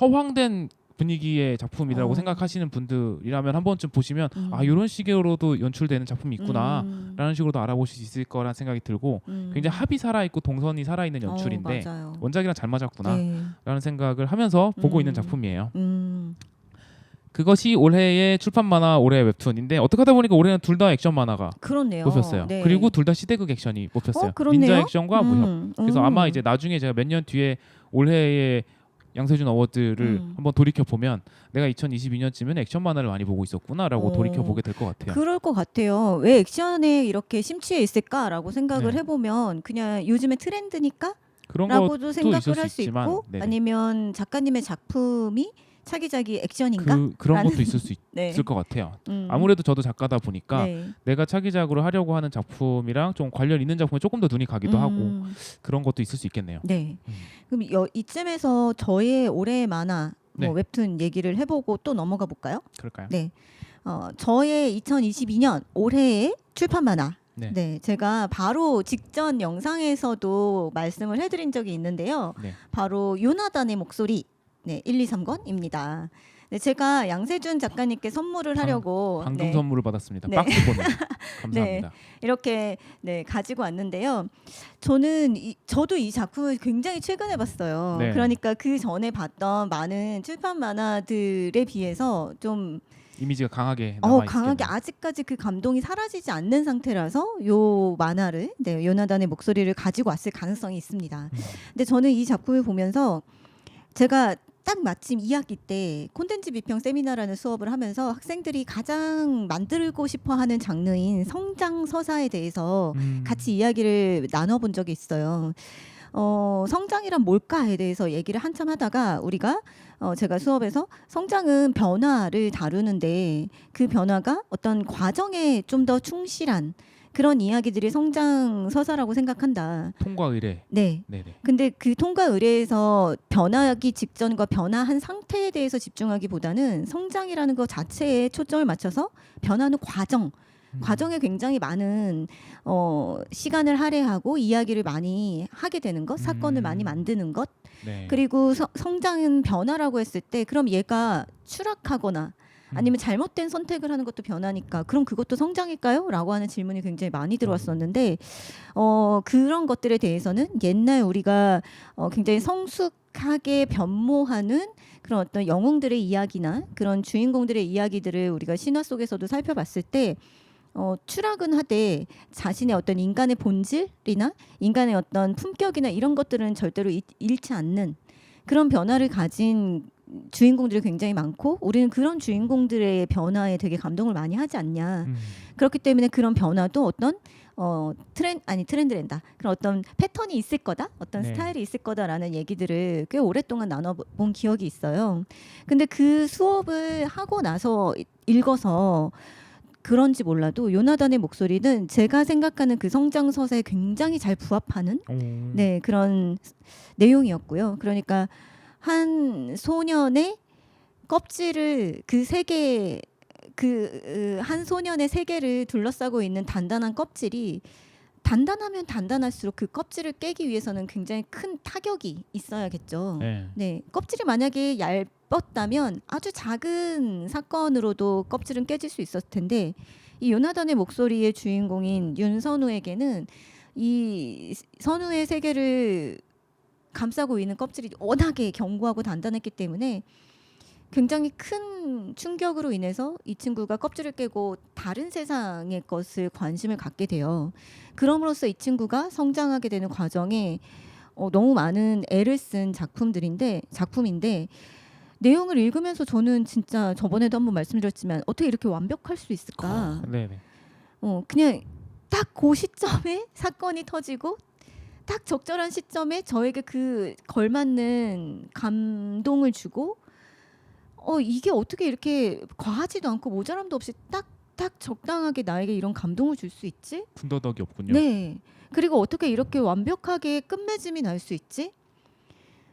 허황된 분위기의 작품이라고 생각하시는 분들이라면 한 번쯤 보시면 이런 식으로도 연출되는 작품이 있구나라는 식으로도 알아보실 수 있을 거란 생각이 들고 굉장히 합이 살아있고 동선이 살아있는 연출인데 원작이랑 잘 맞았구나라는 생각을 하면서 보고 있는 작품이에요. 그것이 올해의 출판 만화 올해의 웹툰인데 어떻게 하다 보니까 올해는 둘 다 액션 만화가 그렇네요. 뽑혔어요. 네. 그리고 둘 다 시대극 액션이 뽑혔어요. 그렇네요? 닌자 액션과 무협. 그래서 아마 이제 나중에 제가 몇 년 뒤에 올해의 양세준 어워드를 한번 돌이켜 보면 내가 2022년쯤엔 액션 만화를 많이 보고 있었구나라고 돌이켜 보게 될 것 같아요. 그럴 것 같아요. 왜 액션에 이렇게 심취해 있을까라고 생각을 해보면 그냥 요즘의 트렌드니까? 그런 라고도 생각을 할 수 있지만, 있고 네네. 아니면 작가님의 작품이 차기작이 액션인가? 그런 것도 있을 수 네. 있을 것 같아요. 아무래도 저도 작가다 보니까 내가 차기작으로 하려고 하는 작품이랑 좀 관련 있는 작품에 조금 더 눈이 가기도 하고 그런 것도 있을 수 있겠네요. 네. 그럼 이쯤에서 저의 올해의 만화 웹툰 얘기를 해보고 또 넘어가 볼까요? 그럴까요? 네. 저의 2022년 올해의 출판 만화. 네. 네, 제가 바로 직전 영상에서도 말씀을 해드린 적이 있는데요. 네. 바로 요나단의 목소리. 네, 1,2,3권입니다. 네, 제가 양세준 작가님께 선물을 하려고 방금 선물을 받았습니다. 네. 박스 보내 감사합니다. 이렇게 가지고 왔는데요. 저도 이 작품을 굉장히 최근에 봤어요. 네. 그러니까 그 전에 봤던 많은 출판 만화들에 비해서 좀 이미지가 강하게 남아 강하게 아직까지 그 감동이 사라지지 않는 상태라서 요 만화를 요나단의 목소리를 가지고 왔을 가능성이 있습니다. 근데 저는 이 작품을 보면서 제가 딱 마침 2학기 때 콘텐츠 비평 세미나라는 수업을 하면서 학생들이 가장 만들고 싶어하는 장르인 성장 서사에 대해서 같이 이야기를 나눠본 적이 있어요. 성장이란 뭘까에 대해서 얘기를 한참 하다가 우리가 제가 수업에서 성장은 변화를 다루는데 그 변화가 어떤 과정에 좀 더 충실한 그런 이야기들이 성장 서사라고 생각한다. 통과 의례. 네. 네네. 근데 그 통과 의례에서 변화하기 직전과 변화한 상태에 대해서 집중하기보다는 성장이라는 것 자체에 초점을 맞춰서 변하는 과정, 과정에 굉장히 많은 시간을 할애하고 이야기를 많이 하게 되는 것, 사건을 많이 만드는 것, 네. 그리고 성장은 변화라고 했을 때 그럼 얘가 추락하거나 아니면 잘못된 선택을 하는 것도 변화니까 그럼 그것도 성장일까요? 라고 하는 질문이 굉장히 많이 들어왔었는데 그런 것들에 대해서는 옛날 우리가 굉장히 성숙하게 변모하는 그런 어떤 영웅들의 이야기나 그런 주인공들의 이야기들을 우리가 신화 속에서도 살펴봤을 때 추락은 하되 자신의 어떤 인간의 본질이나 인간의 어떤 품격이나 이런 것들은 절대로 잃지 않는 그런 변화를 가진 주인공들이 굉장히 많고 우리는 그런 주인공들의 변화에 되게 감동을 많이 하지 않냐. 그렇기 때문에 그런 변화도 어떤 트렌드랜다. 그런 어떤 패턴이 있을 거다. 어떤 네. 스타일이 있을 거다라는 얘기들을 꽤 오랫동안 나눠본 기억이 있어요. 근데 그 수업을 하고 나서 읽어서 그런지 몰라도 요나단의 목소리는 제가 생각하는 그 성장서사에 굉장히 잘 부합하는 네, 그런 내용이었고요. 그러니까 한 소년의 껍질을 그 세계 한 소년의 세계를 둘러싸고 있는 단단한 껍질이 단단하면 단단할수록 그 껍질을 깨기 위해서는 굉장히 큰 타격이 있어야겠죠. 네. 네, 껍질이 만약에 얇았다면 아주 작은 사건으로도 껍질은 깨질 수 있었을 텐데 이 요나단의 목소리의 주인공인 윤선우에게는 이 선우의 세계를 감싸고 있는 껍질이 워낙에 견고하고 단단했기 때문에 굉장히 큰 충격으로 인해서 이 친구가 껍질을 깨고 다른 세상의 것을 관심을 갖게 돼요. 그럼으로써 이 친구가 성장하게 되는 과정에 너무 많은 애를 쓴 작품인데 내용을 읽으면서 저는 진짜 저번에도 한번 말씀드렸지만 어떻게 이렇게 완벽할 수 있을까? 네네. 그냥 딱 그 시점에 사건이 터지고 딱 적절한 시점에 저에게 그 걸맞는 감동을 주고 이게 어떻게 이렇게 과하지도 않고 모자람도 없이 딱 적당하게 나에게 이런 감동을 줄 수 있지? 군더더기 없군요. 네. 그리고 어떻게 이렇게 완벽하게 끝맺음이 날 수 있지?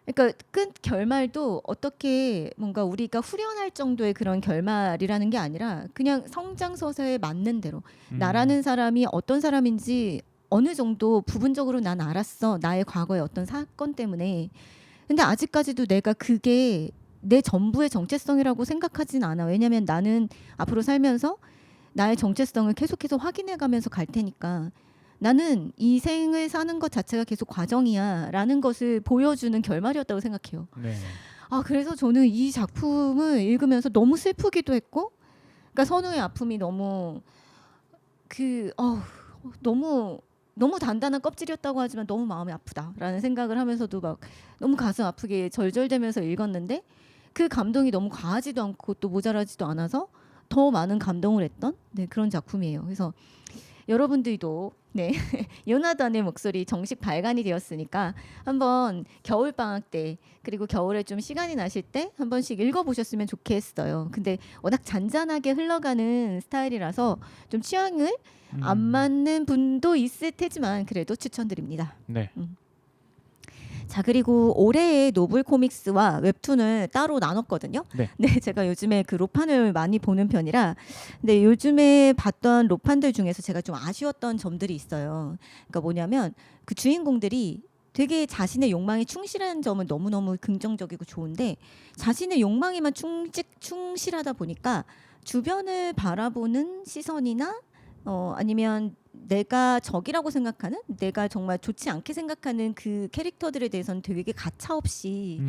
그러니까 끝 결말도 어떻게 뭔가 우리가 후련할 정도의 그런 결말이라는 게 아니라 그냥 성장 서사에 맞는 대로 나라는 사람이 어떤 사람인지 어느 정도 부분적으로 난 알았어. 나의 과거의 어떤 사건 때문에. 근데 아직까지도 내가 그게 내 전부의 정체성이라고 생각하진 않아. 왜냐면 나는 앞으로 살면서 나의 정체성을 계속해서 확인해가면서 갈 테니까 나는 이 생을 사는 것 자체가 계속 과정이야 라는 것을 보여주는 결말이었다고 생각해요. 네. 그래서 저는 이 작품을 읽으면서 너무 슬프기도 했고 그러니까 선우의 아픔이 너무 너무 단단한 껍질이었다고 하지만 너무 마음이 아프다라는 생각을 하면서도 막 너무 가슴 아프게 절절대면서 읽었는데 그 감동이 너무 과하지도 않고 또 모자라지도 않아서 더 많은 감동을 했던 그런 작품이에요. 그래서 여러분들도 요나단의 목소리 정식 발간이 되었으니까 한번 겨울 방학 때 그리고 겨울에 좀 시간이 나실 때 한 번씩 읽어보셨으면 좋겠어요. 근데 워낙 잔잔하게 흘러가는 스타일이라서 좀 취향을 안 맞는 분도 있을 테지만 그래도 추천드립니다. 네. 자 그리고 올해의 노블 코믹스와 웹툰을 따로 나눴거든요. 네. 제가 요즘에 그 로판을 많이 보는 편이라 근데 요즘에 봤던 로판들 중에서 제가 좀 아쉬웠던 점들이 있어요. 그러니까 뭐냐면 그 주인공들이 되게 자신의 욕망에 충실한 점은 너무너무 긍정적이고 좋은데 자신의 욕망에만 충실하다 보니까 주변을 바라보는 시선이나 아니면 내가 적이라고 생각하는 내가 정말 좋지 않게 생각하는 그 캐릭터들에 대해서는 되게 가차없이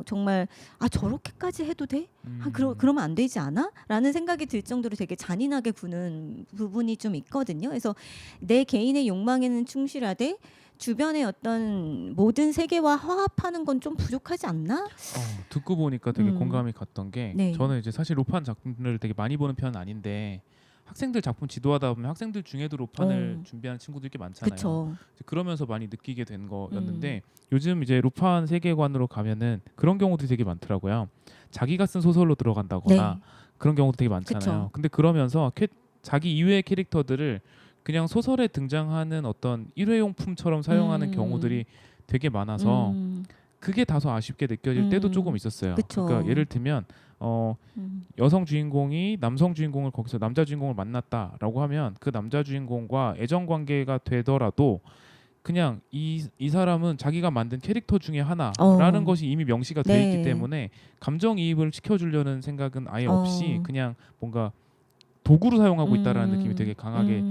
정말 저렇게까지 해도 돼? 그러면 안 되지 않아? 라는 생각이 들 정도로 되게 잔인하게 구는 부분이 좀 있거든요. 그래서 내 개인의 욕망에는 충실하되 주변의 어떤 모든 세계와 화합하는 건 좀 부족하지 않나? 듣고 보니까 되게 공감이 갔던 게 네. 저는 이제 사실 로판 작품을 되게 많이 보는 편은 아닌데 학생들 작품 지도하다 보면 학생들 중에도 로판을 어. 준비하는 친구들이 꽤 많잖아요. 그쵸. 그러면서 많이 느끼게 된 거였는데 요즘 이제 로판 세계관으로 가면은 그런 경우들이 되게 많더라고요. 자기가 쓴 소설로 들어간다거나 네. 그런 경우도 되게 많잖아요. 그쵸. 근데 그러면서 자기 이외의 캐릭터들을 그냥 소설에 등장하는 어떤 일회용품처럼 사용하는 경우들이 되게 많아서 그게 다소 아쉽게 느껴질 때도 조금 있었어요. 그쵸. 그러니까 예를 들면 여성 주인공이 남성 주인공을 거기서 남자 주인공을 만났다라고 하면 그 남자 주인공과 애정 관계가 되더라도 그냥 이 사람은 자기가 만든 캐릭터 중에 하나라는 것이 이미 명시가 돼 있기 네. 때문에 감정 이입을 시켜주려는 생각은 아예 어. 없이 그냥 뭔가 도구로 사용하고 있다라는 느낌이 되게 강하게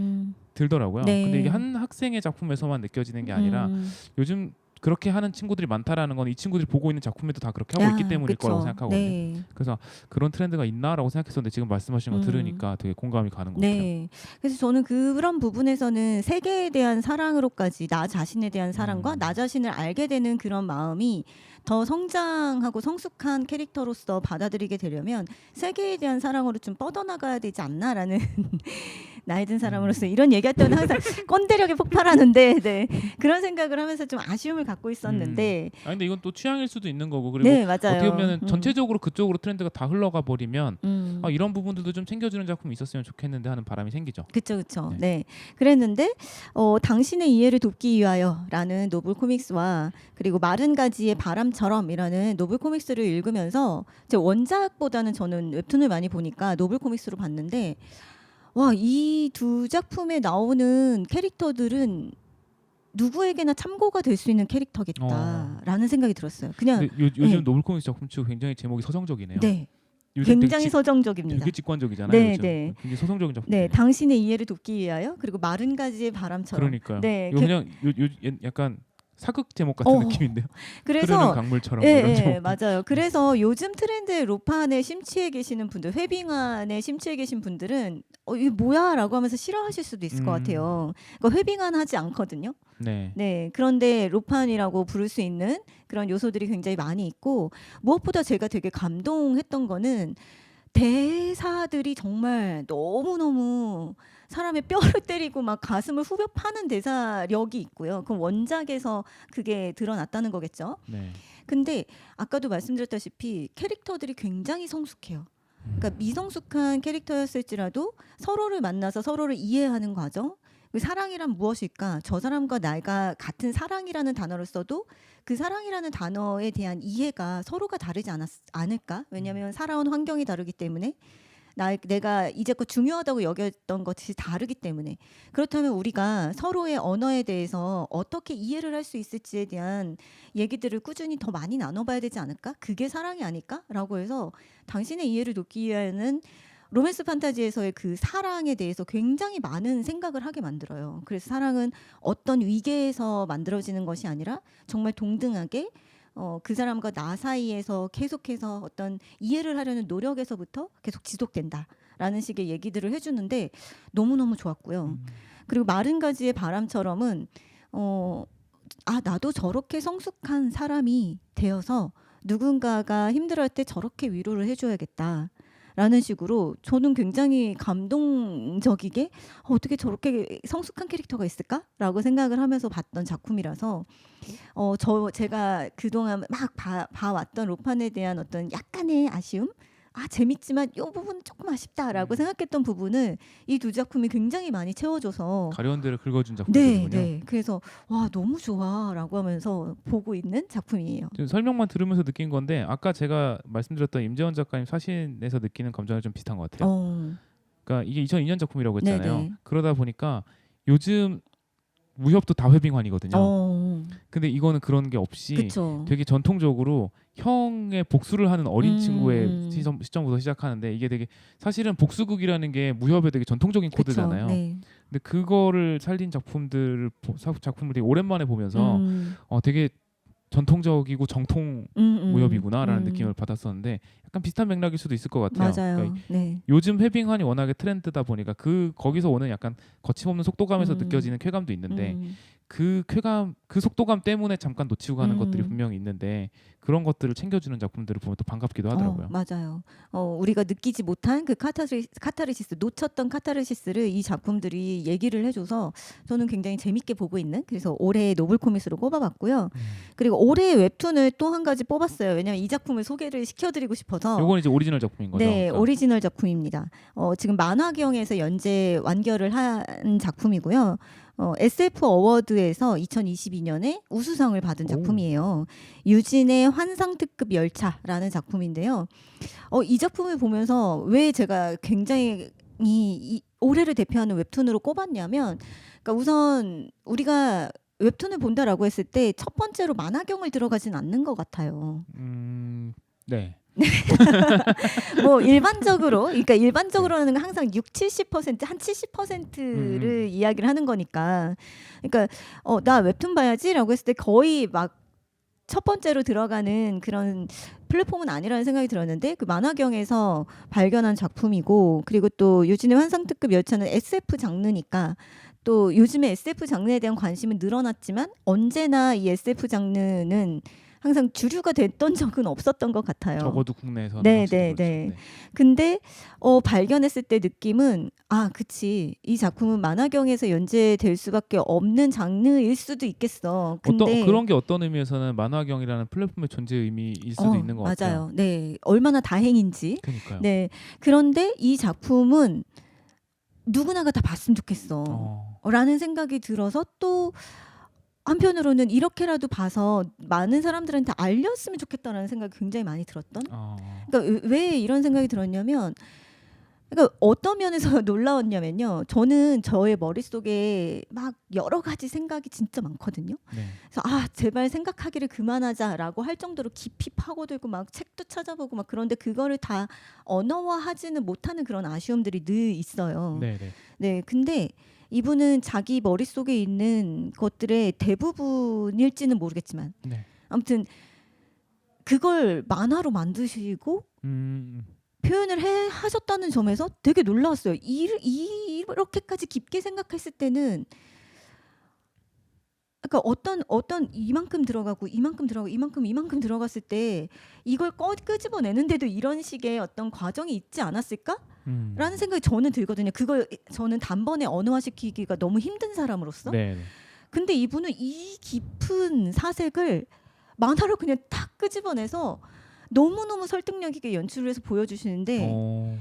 들더라고요. 네. 근데 이게 한 학생의 작품에서만 느껴지는 게 아니라 요즘 그렇게 하는 친구들이 많다라는 건 이 친구들이 보고 있는 작품에도 다 그렇게 하고 있기 때문일 그쵸. 거라고 생각하거든요. 네. 그래서 그런 트렌드가 있나라고 생각했었는데 지금 말씀하신 거 들으니까 되게 공감이 가는 것 같아요. 네. 그래서 저는 그런 부분에서는 세계에 대한 사랑으로까지 나 자신에 대한 사랑과 나 자신을 알게 되는 그런 마음이 더 성장하고 성숙한 캐릭터로서 받아들이게 되려면 세계에 대한 사랑으로 좀 뻗어나가야 되지 않나라는 나이 든 사람으로서 이런 얘기할 때는 항상 꼰대력이 폭발하는데 네. 그런 생각을 하면서 좀 아쉬움을 갖고 있었는데 아니 근데 이건 또 취향일 수도 있는 거고 그리고 네, 맞아요. 어떻게 보면 전체적으로 그쪽으로 트렌드가 다 흘러가 버리면 음. 이런 부분들도 좀 챙겨주는 작품이 있었으면 좋겠는데 하는 바람이 생기죠. 그쵸. 네. 네. 그랬는데 당신의 이해를 돕기 위하여라는 노블 코믹스와 그리고 마른 가지의 바람처럼이라는 노블 코믹스를 읽으면서 제 원작보다는 저는 웹툰을 많이 보니까 노블 코믹스로 봤는데 와, 이 두 작품에 나오는 캐릭터들은 누구에게나 참고가 될 수 있는 캐릭터겠다라는 생각이 들었어요. 그냥 근데 요즘 네. 노블 코믹스 작품 치고 굉장히 제목이 서정적이네요. 네. 요즘 굉장히 되게 서정적입니다. 되게 직관적이잖아요. 네, 요즘. 네. 굉장히 서정적인 작품. 네, 당신의 이해를 돕기 위하여 그리고 마른 가지의 바람처럼. 그러니까요. 네, 이거 그냥 약간 사극 제목 같은 느낌인데요. 흐르는 그래서 강물처럼 뭐 이런 제목. 맞아요. 그래서 요즘 트렌드에 로판에 심취해 계시는 분들, 회빙안에 심취해 계신 분들은 이게 뭐야라고 하면서 싫어하실 수도 있을 것 같아요. 그러니까 회빙안 하지 않거든요. 네. 네, 그런데 로판이라고 부를 수 있는 그런 요소들이 굉장히 많이 있고 무엇보다 제가 되게 감동했던 거는 대사들이 정말 너무너무 사람의 뼈를 때리고 막 가슴을 후벼 파는 대사력이 있고요. 그 원작에서 그게 드러났다는 거겠죠. 네. 근데 아까도 말씀드렸다시피 캐릭터들이 굉장히 성숙해요. 그러니까 미성숙한 캐릭터였을지라도 서로를 만나서 서로를 이해하는 과정. 그 사랑이란 무엇일까? 저 사람과 내가 같은 사랑이라는 단어를 써도 그 사랑이라는 단어에 대한 이해가 서로가 다르지 않을까? 왜냐하면 살아온 환경이 다르기 때문에 내가 이제껏 중요하다고 여겼던 것이 다르기 때문에 그렇다면 우리가 서로의 언어에 대해서 어떻게 이해를 할 수 있을지에 대한 얘기들을 꾸준히 더 많이 나눠봐야 되지 않을까? 그게 사랑이 아닐까?라고 해서 당신의 이해를 돕기 위해서는 로맨스 판타지에서의 그 사랑에 대해서 굉장히 많은 생각을 하게 만들어요. 그래서 사랑은 어떤 위계에서 만들어지는 것이 아니라 정말 동등하게 그 사람과 나 사이에서 계속해서 어떤 이해를 하려는 노력에서부터 계속 지속된다라는 식의 얘기들을 해주는데 너무너무 좋았고요. 그리고 마른 가지의 바람처럼은 나도 저렇게 성숙한 사람이 되어서 누군가가 힘들어할 때 저렇게 위로를 해줘야겠다. 라는 식으로 저는 굉장히 감동적이게 어떻게 저렇게 성숙한 캐릭터가 있을까라고 생각을 하면서 봤던 작품이라서 제가 그동안 막 봐왔던 로판에 대한 어떤 약간의 아쉬움 재밌지만 이 부분은 조금 아쉽다라고 생각했던 부분을 이 두 작품이 굉장히 많이 채워줘서 가려운 데를 긁어준 작품이군요. 네. 그래서 와 너무 좋아라고 하면서 보고 있는 작품이에요. 설명만 들으면서 느낀 건데 아까 제가 말씀드렸던 임재원 작가님 사신에서 느끼는 감정이 좀 비슷한 것 같아요. 그러니까 이게 2002년 작품이라고 했잖아요. 네네. 그러다 보니까 요즘 무협도 다 회빙환이거든요. 근데 이거는 그런 게 없이 그쵸. 되게 전통적으로 형의 복수를 하는 어린 친구의 시점부터 시작하는데 이게 되게 사실은 복수극이라는 게 무협의 되게 전통적인 코드잖아요. 네. 근데 그거를 살린 작품을 되게 오랜만에 보면서 되게 전통적이고 정통 무협이구나라는 느낌을 받았었는데 약간 비슷한 맥락일 수도 있을 것 같아요. 맞아요. 그러니까 네. 요즘 회빙환이 워낙에 트렌드다 보니까 거기서 오는 약간 거침없는 속도감에서 느껴지는 쾌감도 있는데 그 쾌감, 그 속도감 때문에 잠깐 놓치고 가는 것들이 음. 분명히 있는데 그런 것들을 챙겨주는 작품들을 보면 또 반갑기도 하더라고요. 맞아요. 우리가 느끼지 못한 그 카타르시스, 놓쳤던 카타르시스를 이 작품들이 얘기를 해줘서 저는 굉장히 재밌게 보고 있는, 그래서 올해의 노블 코미스로 꼽아봤고요. 그리고 올해의 웹툰을 또 한 가지 뽑았어요. 왜냐면 이 작품을 소개를 시켜드리고 싶어서. 요건 이제 오리지널 작품인 거죠? 네, 그러니까. 오리지널 작품입니다. 지금 만화경에서 연재 완결을 한 작품이고요. SF 어워드에서 2022년에 우수상을 받은 오. 작품이에요. 유진의 환상특급 열차라는 작품인데요. 이 작품을 보면서 왜 제가 굉장히 이 올해를 대표하는 웹툰으로 꼽았냐면, 그러니까 우선 우리가 웹툰을 본다라고 했을 때 첫 번째로 만화경을 들어가진 않는 것 같아요. 네. 뭐 일반적으로는 항상 60-70%, 한 70%를 이야기를 하는 거니까. 그러니까 나 웹툰 봐야지라고 했을 때 거의 막 첫 번째로 들어가는 그런 플랫폼은 아니라는 생각이 들었는데, 그 만화경에서 발견한 작품이고, 그리고 또 유진의 환상특급 열차는 SF 장르니까 또 요즘에 SF 장르에 대한 관심은 늘어났지만 언제나 이 SF 장르는 항상 주류가 됐던 적은 없었던 것 같아요. 적어도 국내에서는. 네, 확실히 네, 그렇죠. 네. 근데 발견했을 때 느낌은, 그치, 이 작품은 만화경에서 연재될 수밖에 없는 장르일 수도 있겠어. 근데 그런 게 어떤 의미에서는 만화경이라는 플랫폼의 존재 의미일 수도 있는 것 같아요. 맞아요. 네, 얼마나 다행인지. 그러니까요. 네, 그런데 이 작품은 누구나가 다 봤으면 좋겠어. 라는 생각이 들어서, 또 한편으로는 이렇게라도 봐서 많은 사람들한테 알렸으면 좋겠다라는 생각이 굉장히 많이 들었던. 그러니까 왜 이런 생각이 들었냐면, 그러니까 어떤 면에서 놀라웠냐면요. 저는 저의 머릿속에 막 여러 가지 생각이 진짜 많거든요. 네. 그래서 제발 생각하기를 그만하자라고 할 정도로 깊이 파고들고 막 책도 찾아보고 막, 그런데 그거를 다 언어화하지는 못하는 그런 아쉬움들이 늘 있어요. 네, 네. 네, 근데 이분은 자기 머릿속에 있는 것들의 대부분일지는 모르겠지만, 네. 아무튼 그걸 만화로 만드시고 표현을 하셨다는 점에서 되게 놀라웠어요. 이렇게까지 깊게 생각했을 때는, 그러니까 어떤 이만큼 들어가고 이만큼 들어가고 이만큼 들어갔을 때 이걸 끄집어내는데도 이런 식의 어떤 과정이 있지 않았을까? 라는 생각이 저는 들거든요. 그걸 저는 단번에 언어화시키기가 너무 힘든 사람으로서. 네, 네. 근데 이분은 이 깊은 사색을 만화로 그냥 탁 끄집어내서 너무너무 설득력 있게 연출을 해서 보여주시는데,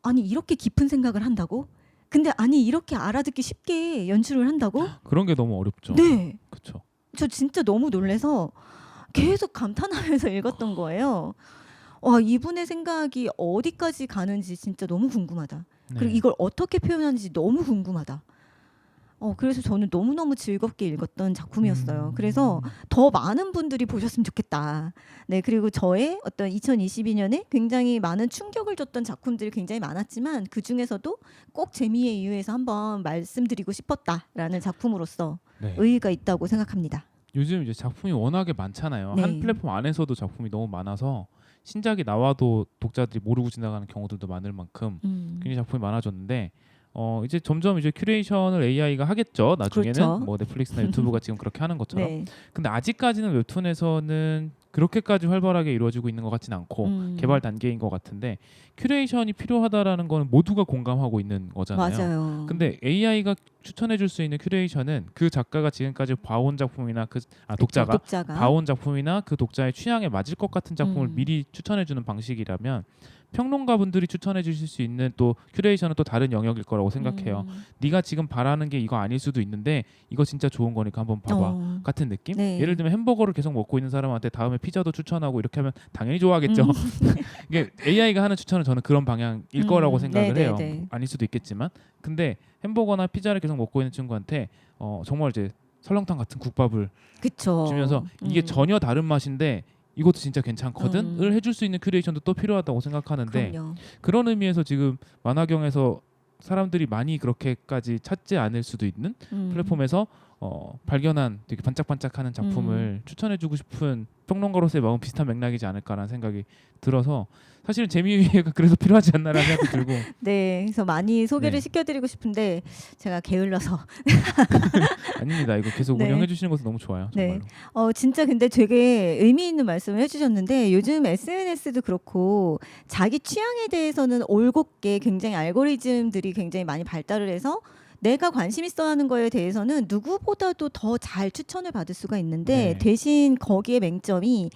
아니 이렇게 깊은 생각을 한다고? 근데 아니 이렇게 알아듣기 쉽게 연출을 한다고? 그런 게 너무 어렵죠. 네. 그렇죠. 저 진짜 너무 놀래서 계속 감탄하면서 읽었던 거예요. 와, 이분의 생각이 어디까지 가는지 진짜 너무 궁금하다. 네. 그리고 이걸 어떻게 표현하는지 너무 궁금하다. 그래서 저는 너무너무 즐겁게 읽었던 작품이었어요. 그래서 더 많은 분들이 보셨으면 좋겠다. 네, 그리고 저의 어떤 2022년에 굉장히 많은 충격을 줬던 작품들이 굉장히 많았지만, 그 중에서도 꼭 재미에 의해서 한번 말씀드리고 싶었다라는 작품으로서 네. 의의가 있다고 생각합니다. 요즘 이제 작품이 워낙에 많잖아요. 네. 한 플랫폼 안에서도 작품이 너무 많아서 신작이 나와도 독자들이 모르고 지나가는 경우들도 많을 만큼 굉장히 작품이 많아졌는데, 이제 점점 이제 큐레이션을 AI가 하겠죠. 나중에는 그렇죠. 뭐 넷플릭스나 유튜브가 지금 그렇게 하는 것처럼. 네. 근데 아직까지는 웹툰에서는 그렇게까지 활발하게 이루어지고 있는 것 같지는 않고 개발 단계인 것 같은데, 큐레이션이 필요하다라는 거는 모두가 공감하고 있는 거잖아요. 맞아요. 근데 AI가 추천해줄 수 있는 큐레이션은 그 작가가 지금까지 봐온 작품이나 독자가 봐온 작품이나 그 독자의 취향에 맞을 것 같은 작품을 미리 추천해주는 방식이라면, 평론가분들이 추천해 주실 수 있는 또 큐레이션은 또 다른 영역일 거라고 생각해요. 네가 지금 바라는 게 이거 아닐 수도 있는데 이거 진짜 좋은 거니까 한번 봐봐 같은 느낌? 네. 예를 들면 햄버거를 계속 먹고 있는 사람한테 다음에 피자도 추천하고 이렇게 하면 당연히 좋아하겠죠. 이게 AI가 하는 추천은 저는 그런 방향일 거라고 생각을 해요. 아닐 수도 있겠지만. 근데 햄버거나 피자를 계속 먹고 있는 친구한테 정말 이제 설렁탕 같은 국밥을 그쵸. 주면서 이게 전혀 다른 맛인데 이것도 진짜 괜찮거든을 해줄 수 있는 큐레이션도 또 필요하다고 생각하는데, 그럼요. 그런 의미에서 지금 만화경에서 사람들이 많이 그렇게까지 찾지 않을 수도 있는 플랫폼에서 발견한 되게 반짝반짝하는 작품을 추천해주고 싶은 평론가로서의 마음 비슷한 맥락이지 않을까라는 생각이 들어서 사실 재미가 그래서 필요하지 않나라는 생각이 들고 네, 그래서 많이 소개를 네. 시켜드리고 싶은데 제가 게을러서 아닙니다. 이거 계속 네. 운영해 주시는 것도 너무 좋아요. 네. 정말로. 진짜 근데 되게 의미 있는 말씀을 해주셨는데 요즘 SNS도 그렇고 자기 취향에 대해서는 올곧게 굉장히 알고리즘들이 굉장히 많이 발달을 해서 내가 관심 있어 하는 거에 대해서는 누구보다도 더 잘 추천을 받을 수가 있는데 네. 대신 거기에 맹점이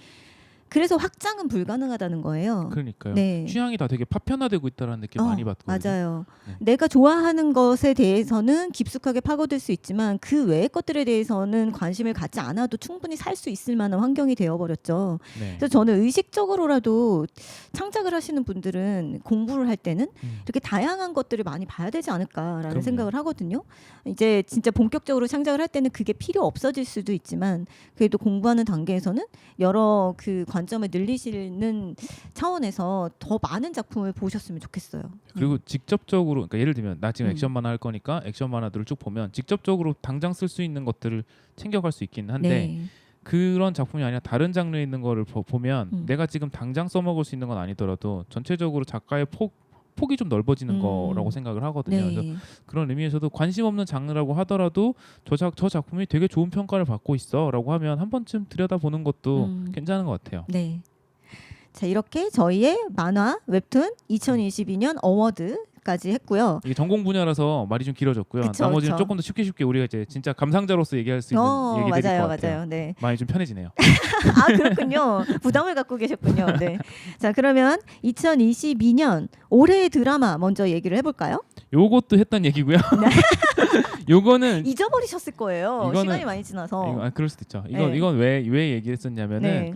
그래서 확장은 불가능하다는 거예요. 그러니까요. 네. 취향이 다 되게 파편화되고 있다는 느낌 많이 받거든요. 맞아요. 네. 내가 좋아하는 것에 대해서는 깊숙하게 파고들 수 있지만 그 외의 것들에 대해서는 관심을 갖지 않아도 충분히 살 수 있을 만한 환경이 되어버렸죠. 네. 그래서 저는 의식적으로라도 창작을 하시는 분들은 공부를 할 때는 이렇게 다양한 것들을 많이 봐야 되지 않을까라는 그럼요. 생각을 하거든요. 이제 진짜 본격적으로 창작을 할 때는 그게 필요 없어질 수도 있지만 그래도 공부하는 단계에서는 여러 그 관점을 늘리시는 차원에서 더 많은 작품을 보셨으면 좋겠어요. 그리고 직접적으로 그러니까 예를 들면 나 지금 음. 액션 만화 할 거니까 액션 만화들을 쭉 보면 직접적으로 당장 쓸 수 있는 것들을 챙겨갈 수 있긴 한데 네. 그런 작품이 아니라 다른 장르에 있는 거를 보면 내가 지금 당장 써먹을 수 있는 건 아니더라도 전체적으로 작가의 폭이 좀 넓어지는 거라고 생각을 하거든요. 네. 그래서 그런 의미에서도 관심 없는 장르라고 하더라도 저 작품이 되게 좋은 평가를 받고 있어라고 하면 한 번쯤 들여다보는 것도 괜찮은 것 같아요. 네. 자, 이렇게 저희의 만화 웹툰 2022년 어워드까지 했고요. 이게 전공 분야라서 말이 좀 길어졌고요. 그쵸, 나머지는 그쵸. 조금 더 쉽게 우리가 이제 진짜 감상자로서 얘기할 수 있는 얘기들일 것 맞아요, 같아요. 맞아요. 네. 많이 좀 편해지네요. 아, 그렇군요. 부담을 갖고 계셨군요. 네. 자, 그러면 2022년 올해의 드라마 먼저 얘기를 해볼까요? 요것도 했던 얘기고요. 요거는 잊어버리셨을 거예요. 이거는- 시간이 많이 지나서. 그럴 수도 있죠. 네. 이건 왜 얘기했었냐면은 네.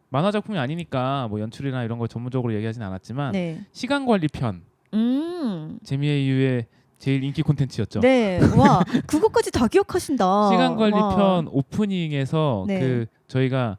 만화 작품이 아니니까 뭐 연출이나 이런 걸 전문적으로 얘기하진 않았지만 네. 시간 관리 편 재미의 이유의 제일 인기 콘텐츠였죠. 네. 와, 그것까지 다 기억하신다. 시간 관리 와. 편 오프닝에서 네. 그 저희가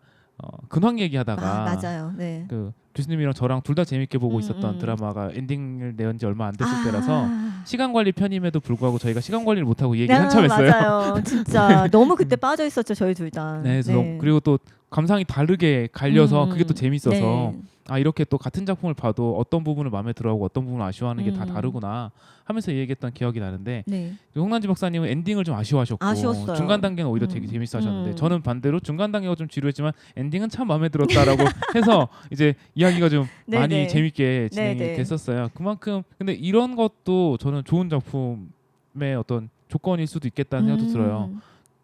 근황 얘기하다가 맞아요. 네. 그 교수님이랑 저랑 둘 다 재밌게 보고 있었던 음. 드라마가 엔딩을 내온 지 얼마 안 됐을 때라서 시간 관리 편임에도 불구하고 저희가 시간 관리를 못 하고 얘기 한참 했어요. 맞아요. 진짜 너무 그때 빠져 있었죠, 저희 둘 다. 네, 그래서 그리고 또 감상이 다르게 갈려서 그게 또 재밌어서 네. 이렇게 또 같은 작품을 봐도 어떤 부분을 마음에 들어하고 어떤 부분을 아쉬워하는 게 다 다르구나 하면서 얘기했던 기억이 나는데 네. 홍난지 박사님은 엔딩을 좀 아쉬워하셨고 아쉬웠어요. 중간 단계는 오히려 되게 재밌어하셨는데 저는 반대로 중간 단계가 좀 지루했지만 엔딩은 참 마음에 들었다라고 해서 이제 이야기가 좀 네, 많이 네. 재밌게 진행이 네, 네. 됐었어요. 그만큼 근데 이런 것도 저는 좋은 작품의 어떤 조건일 수도 있겠다는 생각도 들어요.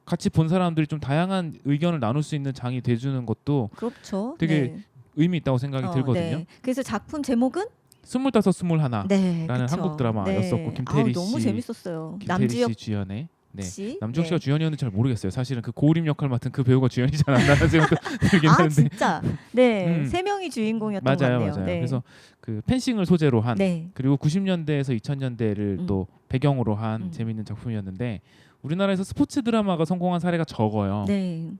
같이 본 사람들이 좀 다양한 의견을 나눌 수 있는 장이 돼주는 것도 그렇죠. 되게 네. 의미 있다고 생각이 들거든요. 네. 그래서 작품 제목은 25, 21라는 네, 그쵸. 한국 드라마였었고 네. 김태리 너무 씨, 재밌었어요. 김태리 남주혁 씨 주연의 네. 씨. 남주혁 씨가 네. 주연이었는지 잘 모르겠어요. 사실은 그 고우림 역할 맡은 그 배우가 주연이지 않았나 생각도 들긴 아, 하는데 진짜. 네. 3명이 주인공이었던 것 맞아요, 같네요. 맞아요. 네. 그래서 그 펜싱을 소재로 한 네. 그리고 90년대에서 2000년대를 또 배경으로 한 재밌는 작품이었는데 우리나라에서 스포츠 드라마가 성공한 사례가 적어요. 네.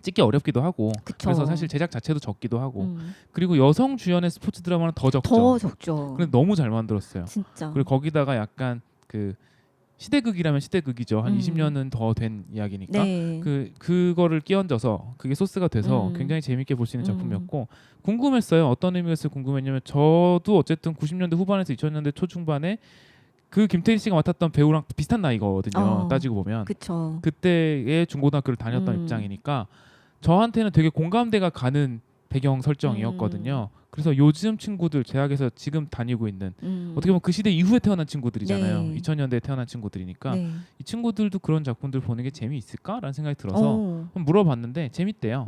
찍기 어렵기도 하고 그쵸. 그래서 사실 제작 자체도 적기도 하고 그리고 여성 주연의 스포츠 드라마는 더 적죠. 더 적죠. 근데 너무 잘 만들었어요. 진짜. 그리고 거기다가 약간 그 시대극이라면 시대극이죠. 한 20년은 더 된 이야기니까 네. 그거를 끼얹어서 그게 소스가 돼서 굉장히 재밌게 볼 수 있는 작품이었고 궁금했어요. 어떤 의미였을 궁금했냐면 저도 어쨌든 90년대 후반에서 2000년대 초중반에 그 김태희 씨가 맡았던 배우랑 비슷한 나이거든요. 따지고 보면 그쵸. 그때의 중고등학교를 다녔던 입장이니까 저한테는 되게 공감대가 가는 배경 설정이었거든요. 그래서 요즘 친구들 대학에서 지금 다니고 있는 어떻게 보면 그 시대 이후에 태어난 친구들이잖아요. 네. 2000년대에 태어난 친구들이니까 네. 이 친구들도 그런 작품들 보는 게 재미있을까라는 생각이 들어서 한번 물어봤는데 재밌대요.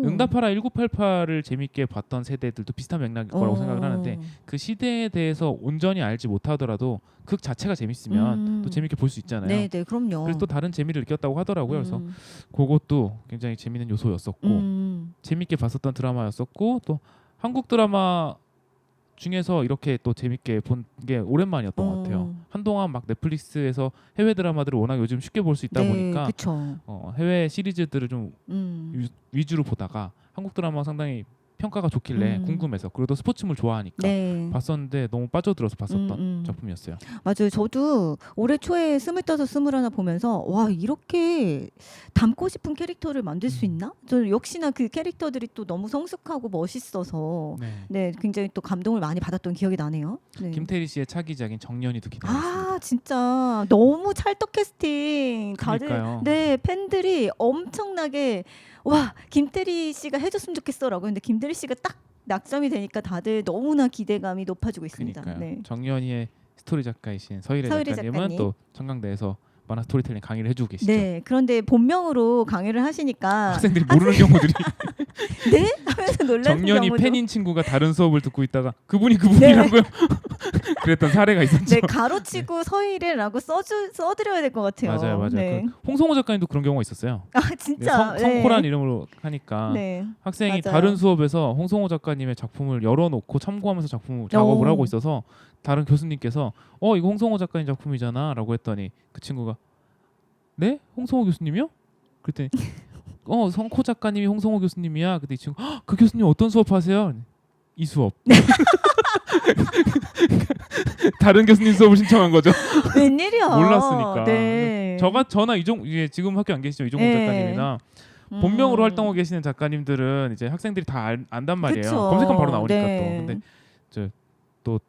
응답하라 1988을 재밌게 봤던 세대들도 비슷한 맥락일 거라고 생각을 하는데 그 시대에 대해서 온전히 알지 못하더라도 극 자체가 재밌으면 또 재밌게 볼 수 있잖아요. 네, 네, 그럼요. 그래서 또 다른 재미를 느꼈다고 하더라고요. 그래서 그것도 굉장히 재밌는 요소였었고 재밌게 봤었던 드라마였었고 또 한국 드라마 중에서 이렇게 또 재밌게 본 게 오랜만이었던 것 같아요. 한동안 막 넷플릭스에서 해외 드라마들을 워낙 요즘 쉽게 볼 수 있다 보니까 그쵸. 해외 시리즈들을 좀 위주로 보다가 한국 드라마 상당히 평가가 좋길래 궁금해서 그리고 또 스포츠물 좋아하니까 네. 봤었는데 너무 빠져들어서 봤었던 작품이었어요. 맞아요. 저도 올해 초에 25, 21 보면서 와 이렇게 닮고 싶은 캐릭터를 만들 수 있나? 저는 역시나 그 캐릭터들이 또 너무 성숙하고 멋있어서 네. 네 굉장히 또 감동을 많이 받았던 기억이 나네요. 네. 김태리 씨의 차기작인 정년이도 기대하겠습니다. 아 진짜 너무 찰떡 캐스팅 다들 그러니까요. 네 팬들이 엄청나게 와 김태리 씨가 해줬으면 좋겠어라고 했는데 김태리 씨가 딱 낙점이 되니까 다들 너무나 기대감이 높아지고 있습니다. 그러니까요. 네. 정년이의 스토리 작가이신 서일의 서일의 작가님은 작가님. 또 청강대에서 만화 스토리텔링 강의를 해주고 계시죠. 네. 그런데 본명으로 강의를 하시니까 학생들이 모르는 경우들이 네? 하면서 놀라는 정년이 경우도. 팬인 친구가 다른 수업을 듣고 있다가 그분이 그분이라고요. 그랬던 사례가 있었죠. 네, 가로치고 서일이라고 써드려야 될 것 같아요. 맞아요, 맞아요. 네. 그 홍성호 작가님도 그런 경우가 있었어요. 아 네, 진짜. 성코란 이름으로 하니까 네. 학생이 맞아요. 다른 수업에서 홍성호 작가님의 작품을 열어놓고 참고하면서 작업을 하고 있어서 다른 교수님께서 이거 홍성호 작가님 작품이잖아라고 했더니 그 친구가 네? 홍성호 교수님이요? 그랬더니 성코 작가님이 홍성호 교수님이야. 근데 이 친구 그 교수님 어떤 수업하세요? 이 수업. 다른 교수님 수업을 신청한 거죠. 웬일이야. 몰랐으니까. 네. 저나 이제 지금 학교 안 계시죠 이종훈 네. 작가님이나 본명으로 활동하고 계시는 작가님들은 이제 학생들이 다 안단 말이에요. 그쵸. 검색하면 바로 나오니까 네. 또. 근데 또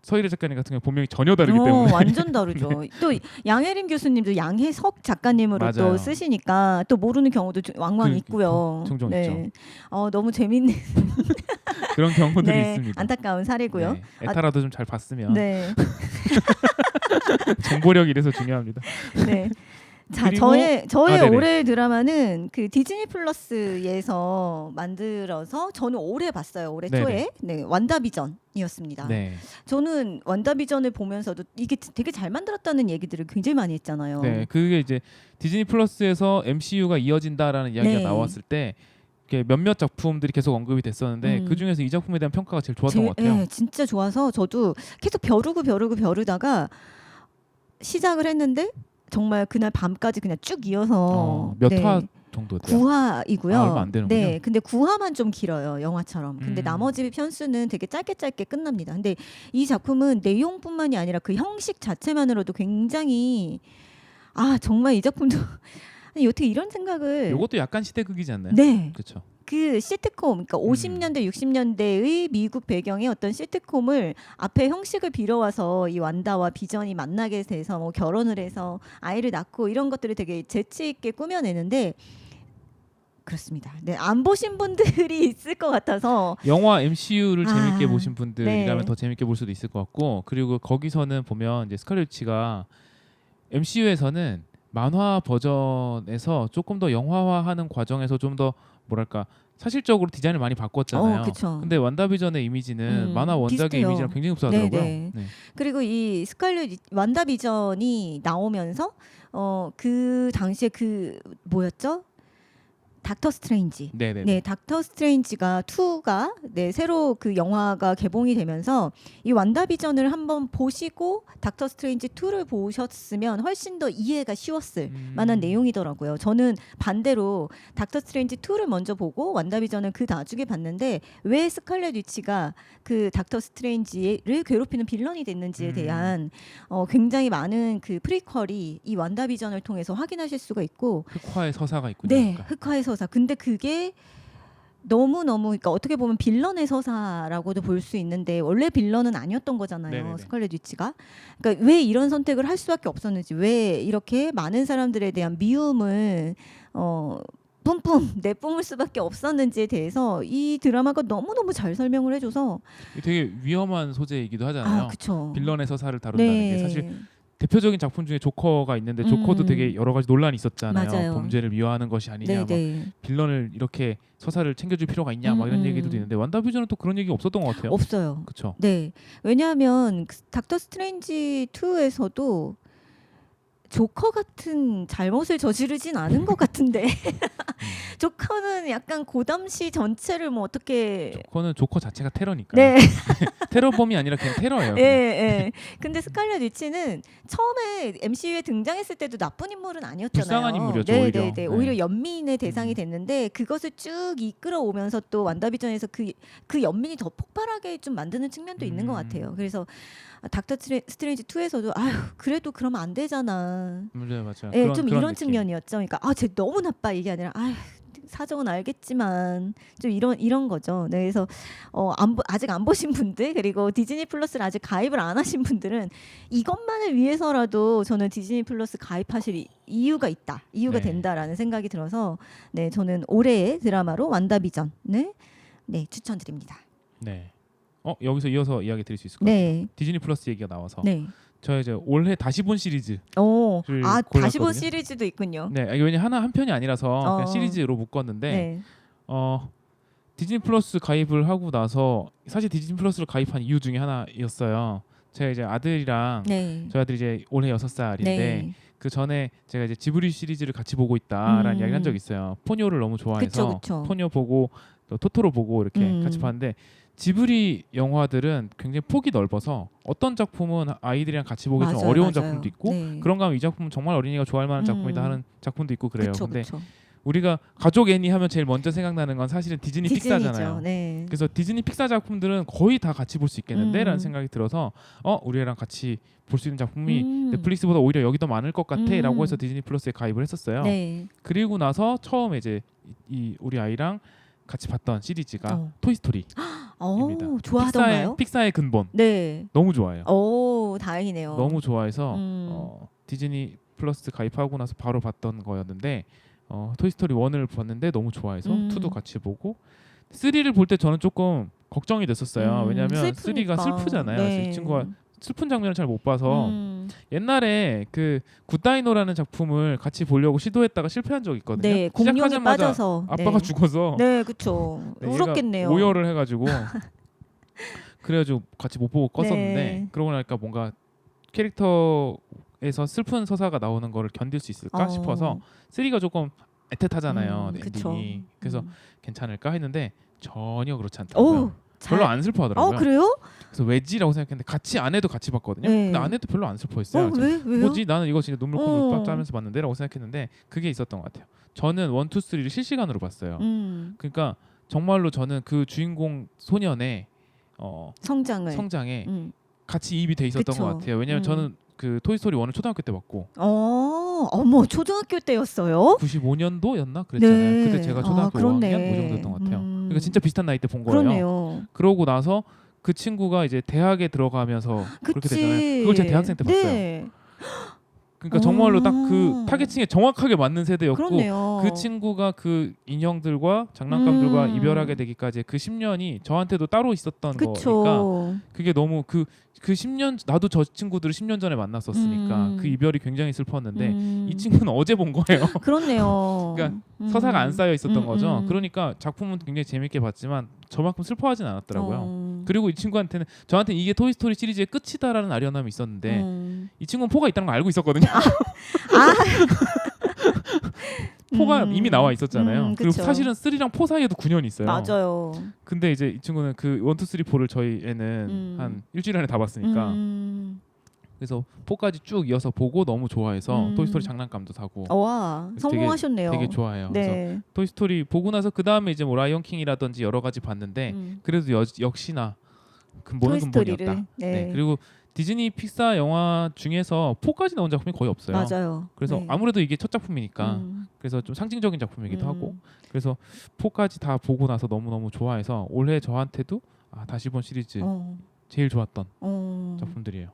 서일의 작가님 같은 경우 본명이 전혀 다르기 때문에 완전 다르죠. 또 양혜림 교수님도 양혜석 작가님으로 맞아요. 또 쓰시니까 또 모르는 경우도 왕왕 있고요. 종종 네. 있죠. 너무 재밌는 그런 경우들이 네, 있습니다. 안타까운 사례고요. 네, 에타라도 좀 잘 봤으면 네. 정보력이 이래서 중요합니다. 네. 자, 그리고- 저의 네네. 올해 드라마는 그 디즈니 플러스에서 만들어서 저는 올해 봤어요. 올해 네네. 초에 네, 완다비전이었습니다. 네. 저는 완다비전을 보면서도 이게 되게 잘 만들었다는 얘기들을 굉장히 많이 했잖아요. 네, 그게 이제 디즈니 플러스에서 MCU가 이어진다라는 이야기가 네. 나왔을 때 이렇게 몇몇 작품들이 계속 언급이 됐었는데 그 중에서 이 작품에 대한 평가가 제일 좋았던 것 같아요. 네, 진짜 좋아서 저도 계속 벼르다가 시작을 했는데 정말 그날 밤까지 그냥 쭉 이어서 몇 네. 화 정도 돼요? 9화이고요. 얼마 안 되는군요. 네, 근데 9화만 좀 길어요, 영화처럼. 근데 음. 나머지 편수는 되게 짧게 끝납니다. 근데 이 작품은 내용뿐만이 아니라 그 형식 자체만으로도 굉장히 정말 이 작품도 아니 어떻게 이런 생각을 이것도 약간 시대극이지 않나요? 네, 그렇죠. 그 시트콤, 그러니까 50년대, 60년대의 미국 배경의 어떤 시트콤을 앞에 형식을 빌어와서 이 완다와 비전이 만나게 돼서 뭐 결혼을 해서 아이를 낳고 이런 것들을 되게 재치 있게 꾸며내는데 그렇습니다. 네, 안 보신 분들이 있을 것 같아서 영화 MCU를 재밌게 보신 네. 분들이라면 더 재밌게 볼 수도 있을 것 같고 그리고 거기서는 보면 이제 스칼렛 위치가 MCU에서는 만화 버전에서 조금 더 영화화하는 과정에서 좀 더 뭐랄까 사실적으로 디자인을 많이 바꿨잖아요. 그쵸. 근데 완다비전의 이미지는 만화 원작의 비슷해요. 이미지랑 굉장히 흡사하더라고요. 네네. 네. 그리고 이 스칼렛 완다비전이 나오면서 그 당시에 그 뭐였죠? 닥터 스트레인지. 네네. 네, 닥터 스트레인지가 2가 새로 그 영화가 개봉이 되면서 이 완다비전을 한번 보시고 닥터 스트레인지 2를 보셨으면 훨씬 더 이해가 쉬웠을 만한 내용이더라고요. 저는 반대로 닥터 스트레인지 2를 먼저 보고 완다비전을 그 나중에 봤는데 왜 스칼렛 위치가 그 닥터 스트레인지를 괴롭히는 빌런이 됐는지에 대한 굉장히 많은 그 프리퀄이 이 완다비전을 통해서 확인하실 수가 있고 흑화의 서사가 있군요. 네, 그러니까. 흑화의 서사. 근데 그게 너무너무 그러니까 어떻게 보면 빌런의 서사라고도 볼 수 있는데 원래 빌런은 아니었던 거잖아요. 네네네. 스칼렛 위치가. 그러니까 왜 이런 선택을 할 수밖에 없었는지, 왜 이렇게 많은 사람들에 대한 미움을 뿜뿜 내뿜을 수밖에 없었는지에 대해서 이 드라마가 너무너무 잘 설명을 해줘서 이게 되게 위험한 소재이기도 하잖아요. 그쵸. 빌런의 서사를 다룬다는 네. 게 사실 대표적인 작품 중에 조커가 있는데 조커도 되게 여러 가지 논란이 있었잖아요. 맞아요. 범죄를 미화하는 것이 아니냐, 막 네네. 빌런을 이렇게 서사를 챙겨줄 필요가 있냐, 막 이런 얘기도 있는데 완다비전은 또 그런 얘기 없었던 것 같아요. 없어요. 그렇죠. 네. 왜냐하면 닥터 스트레인지 2에서도 조커 같은 잘못을 저지르진 않은 것 같은데 조커는 저는 약간 고담시 전체를 뭐 어떻게 조커는 조커 자체가 테러니까. 네. 테러범이 아니라 그냥 테러예요. 예, 예. 근데 스칼렛 위치는 처음에 MCU에 등장했을 때도 나쁜 인물은 아니었잖아요. 불쌍한 인물이었죠, 네, 오히려. 네, 네. 네. 오히려 연민의 대상이 됐는데 그것을 쭉 이끌어오면서 또 완다비전에서 그 연민이 더 폭발하게 좀 만드는 측면도 있는 것 같아요. 그래서 닥터 스트레인지 2에서도 아휴 그래도 그러면 안 되잖아. 맞아요, 맞아요. 예, 좀 이런 느낌. 측면이었죠. 그러니까 쟤 너무 나빠 이게 아니라 아휴 사정은 알겠지만 좀 이런 거죠. 네, 그래서 아직 안 보신 분들 그리고 디즈니 플러스를 아직 가입을 안 하신 분들은 이것만을 위해서라도 저는 디즈니 플러스 가입하실 이유가 네. 된다라는 생각이 들어서 네 저는 올해의 드라마로 완다비전 네 추천드립니다. 네. 여기서 이어서 이야기 드릴 수 있을 것 같아요. 네, 디즈니 플러스 얘기가 나와서 네. 저 이제 올해 다시 본 시리즈. 다시 본 골랐거든요. 시리즈도 있군요. 네, 이게 왜냐 한 편이 아니라서 그냥 어. 시리즈로 묶었는데 네, 디즈니 플러스 가입을 하고 나서 사실 디즈니 플러스를 가입한 이유 중에 하나였어요. 제가 이제 아들이랑 네, 저희 아들이 이제 올해 6살인데 네. 그 전에 제가 이제 지브리 시리즈를 같이 보고 있다라는 이야기를 한 적이 있어요. 포뇨를 너무 좋아해서 그쵸. 포뇨 보고 또 토토로 보고 이렇게 같이 음. 봤는데 지브리 영화들은 굉장히 폭이 넓어서 어떤 작품은 아이들이랑 같이 보기 좀 맞아요, 어려운 맞아요. 작품도 있고 네. 그런가 하면 이 작품은 정말 어린이가 좋아할 만한 작품이다 하는 작품도 있고 그래요. 그쵸, 근데 그쵸. 우리가 가족 애니 하면 제일 먼저 생각나는 건 사실은 디즈니 디즈니죠. 픽사잖아요. 네. 그래서 디즈니 픽사 작품들은 거의 다 같이 볼 수 있겠는데라는 음. 생각이 들어서 우리 애랑 같이 볼 수 있는 작품이 음. 넷플릭스보다 오히려 여기 더 많을 것 같아라고 해서 디즈니 플러스에 가입을 했었어요. 네. 그리고 나서 처음에 이제 이 우리 아이랑 같이 봤던 시리즈가 토이스토리. 좋아하던가요? 픽사의 근본. 네. 너무 좋아해요. 다행이네요. 너무 좋아해서 음. 디즈니 플러스 가입하고 나서 바로 봤던 거였는데 토이스토리 1을 봤는데 너무 좋아해서 2도 같이 보고 3를 볼 때 저는 조금 걱정이 됐었어요. 왜냐하면 3가 슬프잖아요. 네. 그래서 이 친구가 슬픈 장면을 잘 못 봐서 옛날에 그 굿다이노라는 작품을 같이 보려고 시도했다가 실패한 적이 있거든요. 네, 공룡에 시작하자마자 빠져서 아빠가 죽어서 네, 그렇죠. 네, 울었겠네요. 얘가 오열을 해가지고 그래가지고 같이 못 보고 껐었는데 네. 그러고 나니까 뭔가 캐릭터에서 슬픈 서사가 나오는 거를 견딜 수 있을까 싶어서 3가 조금 애틋하잖아요. 그쵸. 엔딩이. 그래서 괜찮을까 했는데 전혀 그렇지 않더라고요. 별로 안 슬퍼하더라고요. 그래요? 그래서 왜지라고 생각했는데 같이 아내도 같이 봤거든요. 네. 근데 아내도 별로 안 슬퍼했어요. 왜요? 뭐지? 나는 이거 진짜 눈물 콧물 어. 빡 짜면서 봤는데라고 생각했는데 그게 있었던 것 같아요. 저는 1, 2, 3를 실시간으로 봤어요. 그러니까 정말로 저는 그 주인공 소년의 성장에 같이 이입이 돼 있었던 그쵸. 것 같아요. 왜냐하면 저는 그 토이스토리 1을 초등학교 때 봤고 어머 초등학교 때였어요? 95년도였나 그랬잖아요. 네. 그때 제가 초등학교 그렇네. 5학년 뭐 정도였던 것 같아요. 그러니까 진짜 비슷한 나이 때 본 거예요. 그러네요. 그러고 나서 그 친구가 이제 대학에 들어가면서 그렇게 그치. 되잖아요. 그걸 제가 대학생 때 봤어요. 네. 그러니까 정말로 딱 그 타겟층에 정확하게 맞는 세대였고 그렇네요. 그 친구가 그 인형들과 장난감들과 이별하게 되기까지 그 10년이 저한테도 따로 있었던 거니까 그쵸. 그게 너무 그 10년 나도 저 친구들을 10년 전에 만났었으니까 그 이별이 굉장히 슬펐는데 이 친구는 어제 본 거예요. 그렇네요. 그러니까 서사가 안 쌓여 있었던 거죠. 그러니까 작품은 굉장히 재밌게 봤지만 저만큼 슬퍼하진 않았더라고요. 그리고 이 친구한테는 저한테는 이게 토이스토리 시리즈의 끝이다라는 아련함이 있었는데 이 친구는 4가 있다는 걸 알고 있었거든요. 4가 이미 나와 있었잖아요. 그리고 그쵸. 사실은 3랑 4 사이에도 9년이 있어요. 맞아요. 근데 이제 이 친구는 그 1, 2, 3, 4를 저희 애는 한 일주일 안에 다 봤으니까 그래서 4까지 쭉 이어서 보고 너무 좋아해서 토이스토리 장난감도 사고 와 성공하셨네요. 되게 좋아해요. 그래서 네. 토이스토리 보고 나서 그 다음에 이제 뭐 라이언킹이라든지 여러 가지 봤는데 그래도 역시나 근본은 토이스토리를. 근본이었다. 네. 그리고 디즈니 픽사 영화 중에서 4까지 나온 작품이 거의 없어요. 맞아요. 그래서 네. 아무래도 이게 첫 작품이니까 그래서 좀 상징적인 작품이기도 하고 그래서 4까지 다 보고 나서 너무너무 좋아해서 올해 저한테도 다시 본 시리즈 제일 좋았던 작품들이에요.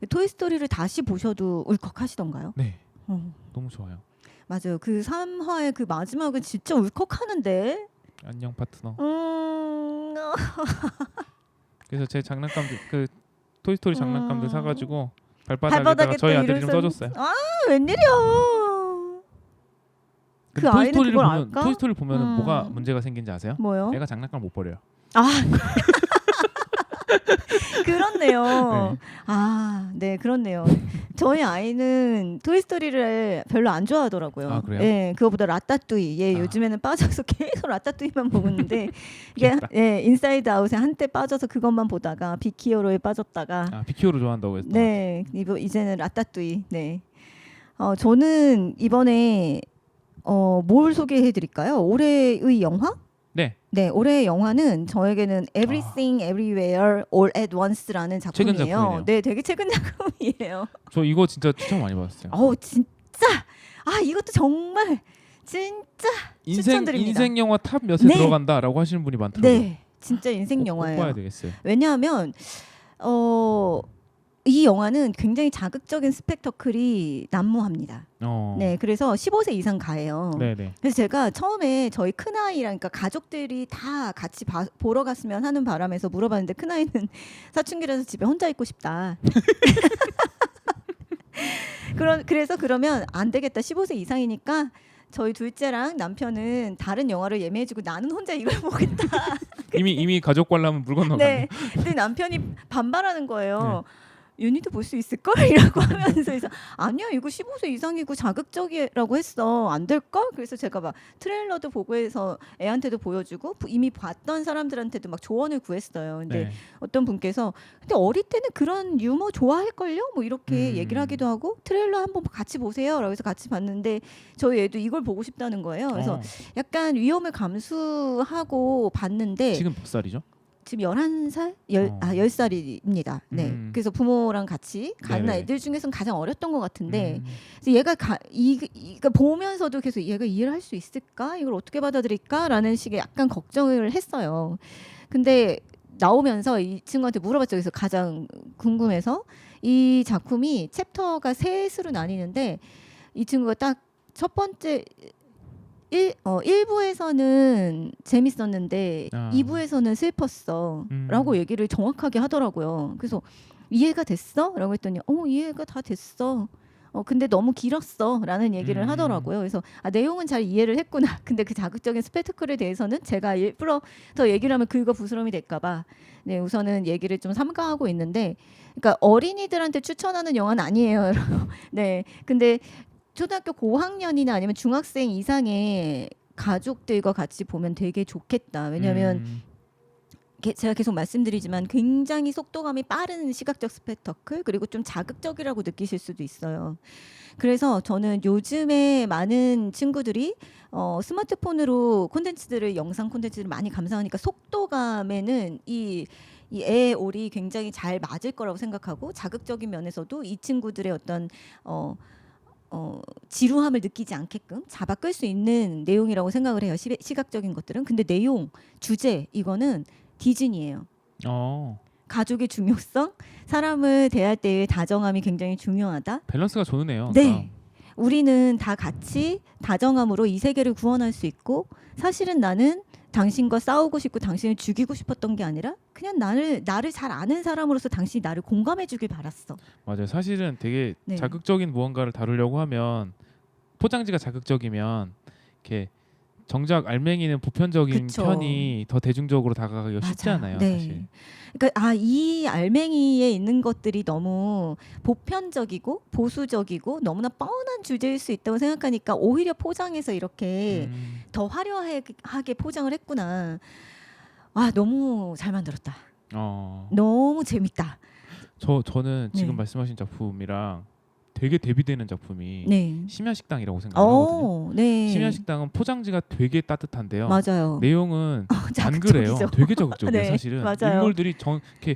토이스토리를 다시 보셔도 울컥하시던가요? 네. 너무 좋아요. 맞아요. 그 3화의 그 마지막은 진짜 울컥하는데. 안녕 파트너. 그래서 제 장난감들 그 토이스토리 장난감들 사가지고 발바닥에다가 저희 아들 이름 써줬어요. 웬일이야. 그 아이는 토이스토리를 그걸 보면 알까? 토이스토리를 보면 뭐가 문제가 생긴지 아세요? 뭐요? 애가 장난감을 못 버려요. 그렇네요. 네. 아, 네, 그렇네요. 저희 아이는 토이스토리를 별로 안 좋아하더라고요. 아, 그래요? 예, 그거보다 라따뚜이. 예, 아. 요즘에는 빠져서 계속 라따뚜이만 보고 있는데 이게 귀엽다. 예, 인사이드 아웃에 한때 빠져서 그것만 보다가 빅히어로에 빠졌다가 아, 비키오로 좋아한다고 했던. 네, 이제는 라따뚜이. 네. 저는 이번에 뭘 소개해 드릴까요? 올해의 영화? 네. 네, 올해의 영화는 저에게는 Everything Everywhere All at Once라는 최근 작품이에요. 작품이네요. 네, 되게 최근 작품이에요. 저 이거 진짜 추천 많이 받았어요. 진짜 이것도 정말 진짜 추천드립니다. 인생 영화 탑 몇에 네. 들어간다라고 하시는 분이 많더라고요. 네, 진짜 인생 꼭 영화예요. 봐야 되겠어요. 왜냐하면 이 영화는 굉장히 자극적인 스펙터클이 난무합니다. 네, 그래서 15세 이상 가해요. 네네. 그래서 제가 처음에 저희 큰아이랑, 그러니까 가족들이 다 같이 보러 갔으면 하는 바람에서 물어봤는데 큰아이는 사춘기라서 집에 혼자 있고 싶다. 그래서 그러면 안 되겠다. 15세 이상이니까 저희 둘째랑 남편은 다른 영화를 예매해주고 나는 혼자 이걸 보겠다. 이미 가족 관람은 물 건너갔네. 네. 근데 남편이 반발하는 거예요. 윤희도 볼 수 있을걸? 이라고 하면서 그래서 아니야 이거 15세 이상이고 자극적이라고 했어 안 될걸? 그래서 제가 막 트레일러도 보고 해서 애한테도 보여주고 이미 봤던 사람들한테도 막 조언을 구했어요. 근데 네. 어떤 분께서 근데 어릴 때는 그런 유머 좋아할걸요? 뭐 이렇게 얘기를 하기도 하고 트레일러 한번 같이 보세요 라고 해서 같이 봤는데 저희 애도 이걸 보고 싶다는 거예요. 그래서 약간 위험을 감수하고 봤는데 지금 몇 살이죠? 지금 11살? 10살입니다. 네. 그래서 부모랑 같이 가는 네네. 아이들 중에서는 가장 어렸던 것 같은데 그래서 얘가 그러니까 보면서도 계속 얘가 이해를 할 수 있을까? 이걸 어떻게 받아들일까? 라는 식의 약간 걱정을 했어요. 근데 나오면서 이 친구한테 물어봤죠. 그래서 가장 궁금해서 이 작품이 챕터가 셋으로 나뉘는데 이 친구가 딱 첫 번째 1부에서는 재밌었는데 2부에서는 슬펐어 라고 얘기를 정확하게 하더라고요. 그래서 이해가 됐어? 라고 했더니 이해가 다 됐어. 근데 너무 길었어 라는 얘기를 하더라고요. 그래서 내용은 잘 이해를 했구나. 근데 그 자극적인 스펙타클에 대해서는 제가 일부러 더 얘기를 하면 긁어 부스럼이 될까봐 네, 우선은 얘기를 좀 삼가하고 있는데 그러니까 어린이들한테 추천하는 영화는 아니에요. 네, 근데 초등학교 고학년이나 아니면 중학생 이상의 가족들과 같이 보면 되게 좋겠다. 왜냐하면 제가 계속 말씀드리지만 굉장히 속도감이 빠른 시각적 스펙터클 그리고 좀 자극적이라고 느끼실 수도 있어요. 그래서 저는 요즘에 많은 친구들이 스마트폰으로 영상 콘텐츠들을 많이 감상하니까 속도감에는 이 애 올이 굉장히 잘 맞을 거라고 생각하고 자극적인 면에서도 이 친구들의 어떤 지루함을 느끼지 않게끔 잡아 끌 수 있는 내용이라고 생각을 해요. 시각적인 것들은. 근데 내용, 주제 이거는 디즈니예요. 가족의 중요성, 사람을 대할 때의 다정함이 굉장히 중요하다. 밸런스가 좋으네요. 네. 우리는 다 같이 다정함으로 이 세계를 구원할 수 있고 사실은 나는 당신과 싸우고 싶고 당신을 죽이고 싶었던 게 아니라 그냥 나를 잘 아는 사람으로서 당신이 나를 공감해 주길 바랐어. 맞아요. 사실은 되게 네. 자극적인 무언가를 다루려고 하면 포장지가 자극적이면 이렇게 정작 알맹이는 보편적인 그쵸. 편이 더 대중적으로 다가가기가 쉽지 맞아요. 않아요. 네. 사실. 그러니까 이 알맹이에 있는 것들이 너무 보편적이고 보수적이고 너무나 뻔한 주제일 수 있다고 생각하니까 오히려 포장해서 이렇게 더 화려하게 포장을 했구나. 너무 잘 만들었다. 너무 재밌다. 저는 지금 네. 말씀하신 작품이랑 되게 대비되는 작품이 네. 심야식당이라고 생각하거든요. 네. 심야식당은 포장지가 되게 따뜻한데요. 맞아요. 내용은 안 그래요. 자극적이죠. 되게 자극적이에요. 네, 사실은 맞아요. 인물들이 이렇게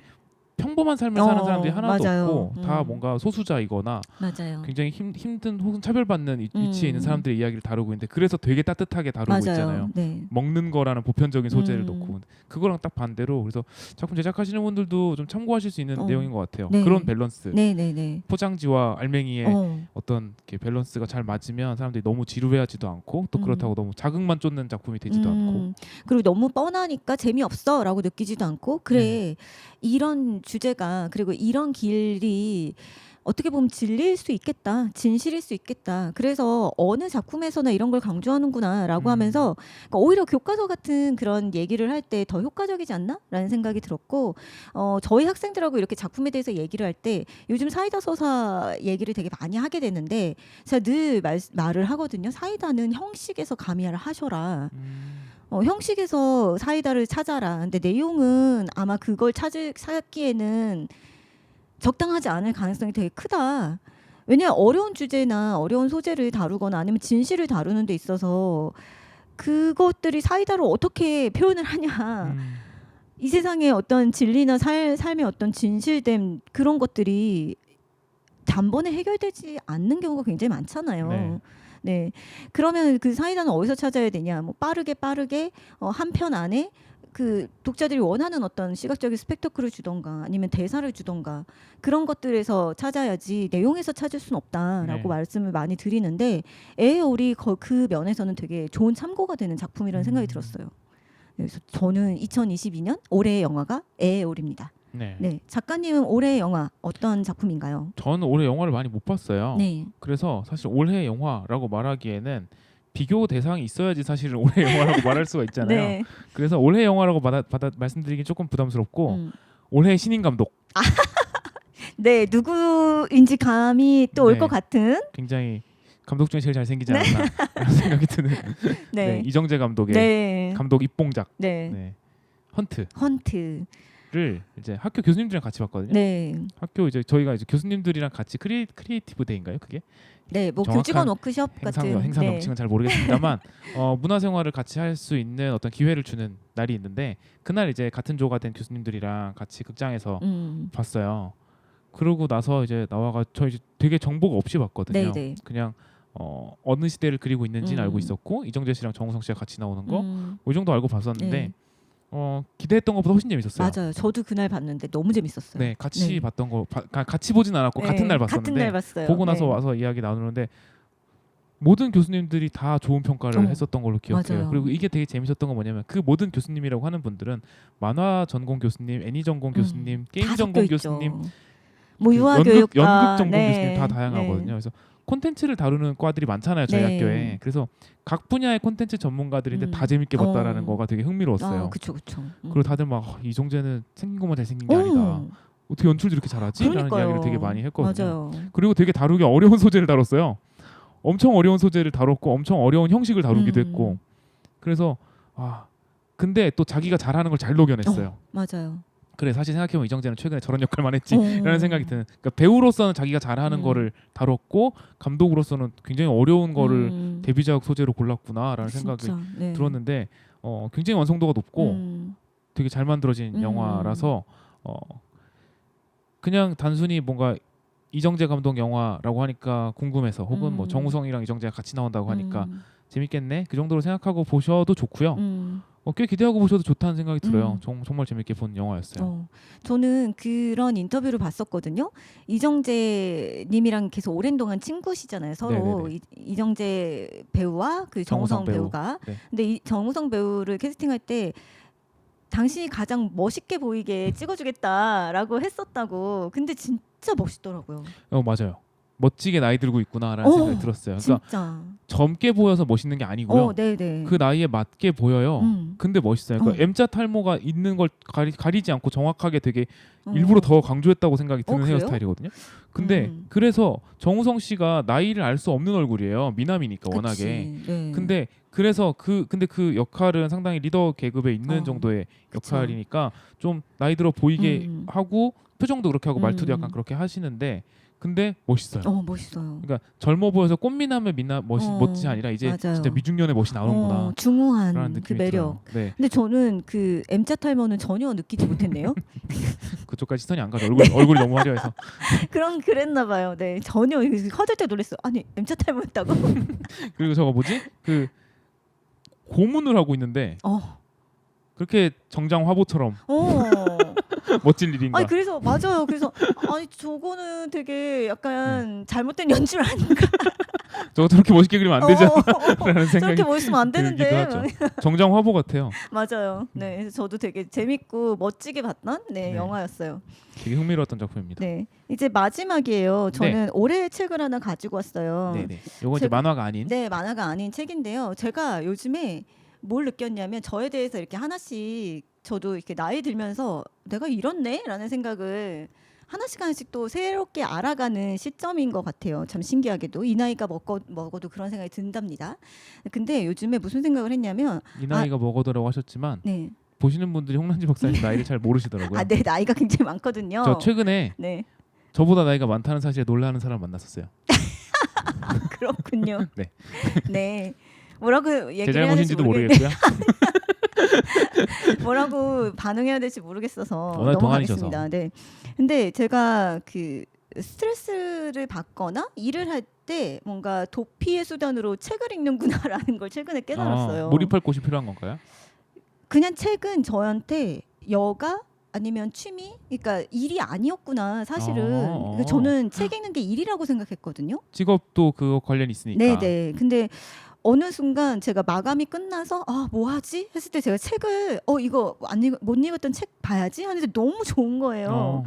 평범한 삶을 사는 사람들이 하나도 맞아요. 없고 다 뭔가 소수자이거나 맞아요. 굉장히 힘든 혹은 차별받는 위치에 있는 사람들의 이야기를 다루고 있는데 그래서 되게 따뜻하게 다루고 맞아요. 있잖아요. 네. 먹는 거라는 보편적인 소재를 놓고 그거랑 딱 반대로 그래서 작품 제작하시는 분들도 좀 참고하실 수 있는 내용인 것 같아요. 네. 그런 밸런스. 네. 포장지와 알맹이의 어떤 이렇게 밸런스가 잘 맞으면 사람들이 너무 지루해하지도 않고 또 그렇다고 너무 자극만 쫓는 작품이 되지도 않고 그리고 너무 뻔하니까 재미없어라고 느끼지도 않고 그래 이런 주제가 그리고 이런 길이 어떻게 보면 진리일 수 있겠다, 진실일 수 있겠다. 그래서 어느 작품에서나 이런 걸 강조하는구나라고 하면서 그러니까 오히려 교과서 같은 그런 얘기를 할 때 더 효과적이지 않나라는 생각이 들었고, 저희 학생들하고 이렇게 작품에 대해서 얘기를 할 때 요즘 사이다 서사 얘기를 되게 많이 하게 되는데 제가 늘 말을 하거든요. 사이다는 형식에서 가미를 하셔라. 형식에서 사이다를 찾아라. 근데 내용은 아마 그걸 찾기에는 적당하지 않을 가능성이 되게 크다. 왜냐하면 어려운 주제나 어려운 소재를 다루거나 아니면 진실을 다루는 데 있어서 그것들이 사이다로 어떻게 표현을 하냐. 이 세상의 어떤 진리나 삶의 어떤 진실됨 그런 것들이 단번에 해결되지 않는 경우가 굉장히 많잖아요. 네. 네. 그러면 그 사이다는 어디서 찾아야 되냐? 뭐 빠르게 한 편 안에 그 독자들이 원하는 어떤 시각적인 스펙터클을 주던가 아니면 대사를 주던가 그런 것들에서 찾아야지 내용에서 찾을 수는 없다라고 네. 말씀을 많이 드리는데 애의 올이 그 면에서는 되게 좋은 참고가 되는 작품이라는 생각이 들었어요. 그래서 저는 2022년 올해의 영화가 애의 올입니다. 네. 네, 작가님은 올해의 영화 어떤 작품인가요? 저는 올해 영화를 많이 못 봤어요. 네, 그래서 사실 올해 영화라고 말하기에는 비교 대상이 있어야지 사실은 올해 영화라고 말할 수가 있잖아요. 네, 그래서 올해 영화라고 말씀드리기 조금 부담스럽고 음. 올해 신인 감독 네, 누구인지 감이 또 올 네. 것 같은. 굉장히 감독 중에 제일 잘생기지 않았나 이런 생각이 드는 네, 이정재 감독의 네, 감독 입봉작 네, 헌트를 헌트. 이제 학교 교수님들이랑 같이 봤거든요. 네, 학교 이제 저희가 이제 교수님들이랑 같이 크리에이티브 데이인가요? 그게 네, 뭐 정확한 교직원 워크숍 같은. 행사 네. 명칭은 잘 모르겠습니다만 문화생활을 같이 할 수 있는 어떤 기회를 주는 날이 있는데 그날 이제 같은 조가 된 교수님들이랑 같이 극장에서 봤어요. 그러고 나서 이제 나와가 저 이제 되게 정보가 없이 봤거든요. 네, 네. 그냥 어느 시대를 그리고 있는지는 알고 있었고 이정재 씨랑 정우성 씨가 같이 나오는 거 이 정도 알고 봤었는데 네. 기대했던 것보다 훨씬 재밌었어요. 맞아요. 저도 그날 봤는데 너무 재밌었어요. 네, 같이 네. 봤던 거 같이 보진 않았고 네, 같은 날 같은 날 봤었는데 봤어요. 보고 나서 네. 와서 이야기 나누는데 모든 교수님들이 다 좋은 평가를 했었던 걸로 기억해요. 맞아요. 그리고 이게 되게 재밌었던 건 뭐냐면 그 모든 교수님이라고 하는 분들은 만화 전공 교수님, 애니 전공 교수님, 게임 다 전공 섞여 있죠. 교수님, 뭐 그 유아교육과 연극 전공 네. 교수님 다 다양하거든요. 네. 그래서 콘텐츠를 다루는 과들이 많잖아요, 저희 네. 학교에. 그래서 각 분야의 콘텐츠 전문가들인데 다 재밌게 봤다라는 거가 되게 흥미로웠어요. 그렇죠. 그리고 다들 막 이정재는 생긴 것만 잘생긴 게 아니다. 어떻게 연출도 이렇게 잘하지? 라는 그러니까요. 이야기를 되게 많이 했거든요. 맞아요. 그리고 되게 다루기 어려운 소재를 다뤘어요. 엄청 어려운 소재를 다뤘고 엄청 어려운 형식을 다루기도 했고 그래서 근데 또 자기가 잘하는 걸 잘 녹여냈어요. 맞아요. 그래 사실 생각해보면 이정재는 최근에 저런 역할만 했지라는 생각이 드는. 그러니까 배우로서는 자기가 잘하는 거를 다뤘고 감독으로서는 굉장히 어려운 거를 데뷔작 소재로 골랐구나라는 생각이 네. 들었는데 굉장히 완성도가 높고 되게 잘 만들어진 영화라서 그냥 단순히 뭔가 이정재 감독 영화라고 하니까 궁금해서 혹은 뭐 정우성이랑 이정재가 같이 나온다고 하니까 재밌겠네 그 정도로 생각하고 보셔도 좋고요. 꽤 기대하고 보셔도 좋다는 생각이 들어요. 정말 재밌게 본 영화였어요. 저는 그런 인터뷰를 봤었거든요. 이정재 님이랑 계속 오랜 동안 친구시잖아요. 서로 이정재 배우와 그 정우성 배우가. 네. 근데 이 정우성 배우를 캐스팅할 때 당신이 가장 멋있게 보이게 찍어주겠다라고 했었다고. 근데 진짜 멋있더라고요. 맞아요. 멋지게 나이 들고 있구나라는 생각이 들었어요. 그러니까 진짜. 젊게 보여서 멋있는 게 아니고요. 네네. 그 나이에 맞게 보여요. 근데 멋있어요. 그러니까 M자 탈모가 있는 걸 가리지 않고 정확하게 되게 일부러 더 강조했다고 생각이 드는 그래요? 헤어스타일이거든요. 근데 그래서 정우성 씨가 나이를 알 수 없는 얼굴이에요. 미남이니까 워낙에. 네. 근데 그 역할은 상당히 리더 계급에 있는 정도의 역할이니까 좀 나이 들어 보이게 하고 표정도 그렇게 하고 말투도 약간 그렇게 하시는데 근데 멋있어요. 멋있어요. 그러니까 젊어 보여서 꽃미남의 멋이 아니라 이제 맞아요. 진짜 미중년의 멋이 나오는구나. 중후한 라는 그 느낌이 매력. 들어요. 네. 근데 저는 그 M자 탈모는 전혀 느끼지 못했네요. 그쪽까지 시선이 안 가죠. 얼굴이 너무 화려해서. 그랬나 봐요. 네, 전혀 화들 때 놀랐어요. 아니 M자 탈모였다고? 그리고 저거 뭐지? 그 고문을 하고 있는데 그렇게 정장 화보처럼 멋질 일인가? 아니 그래서 맞아요. 그래서 아니 저거는 되게 약간 잘못된 연출 아닌가? 저거 저렇게 멋있게 그리면 안 되잖아. 라는 생각이 저렇게 멋있으면 안 들기도 되는데. 하죠. 정장 화보 같아요. 맞아요. 네, 그래서 저도 되게 재밌고 멋지게 봤던 네. 영화였어요. 되게 흥미로웠던 작품입니다. 네, 이제 마지막이에요. 저는 올해 책을 하나 가지고 왔어요. 네네. 요거 이제 제가- 만화가 아닌. 네, 만화가 아닌 책인데요. 제가 요즘에 뭘 느꼈냐면 저에 대해서 이렇게 하나씩 저도 이렇게 나이 들면서 내가 이렇네라는 생각을 하나씩 또 새롭게 알아가는 시점인 것 같아요. 참 신기하게도 이 나이가 먹어도 그런 생각이 든답니다. 근데 요즘에 무슨 생각을 했냐면 이 나이가 먹어도라고 하셨지만 네, 보시는 분들이 홍란지 박사님 나이를 잘 모르시더라고요. 네 나이가 굉장히 많거든요. 저 최근에 네, 저보다 나이가 많다는 사실에 놀라는 사람 만났었어요. 그렇군요. 네. 네. 뭐라고 제 얘기를 해야 될지 잘못인지도 모르겠는데 모르겠고요. 뭐라고 반응해야 될지 모르겠어서 워낙 동안이셔서. 넘어가겠습니다. 네. 근데 제가 그 스트레스를 받거나 일을 할 때 뭔가 도피의 수단으로 책을 읽는구나라는 걸 최근에 깨달았어요. 몰입할 곳이 필요한 건가요? 그냥 책은 저한테 여가 아니면 취미, 그러니까 일이 아니었구나 사실은. 그러니까 저는 책 읽는 게 일이라고 생각했거든요. 직업도 그거 관련 있으니까. 네네. 근데 어느 순간 제가 마감이 끝나서 아 뭐 하지 했을 때 제가 책을 이거 못 읽었던 책 봐야지 하는데 너무 좋은 거예요.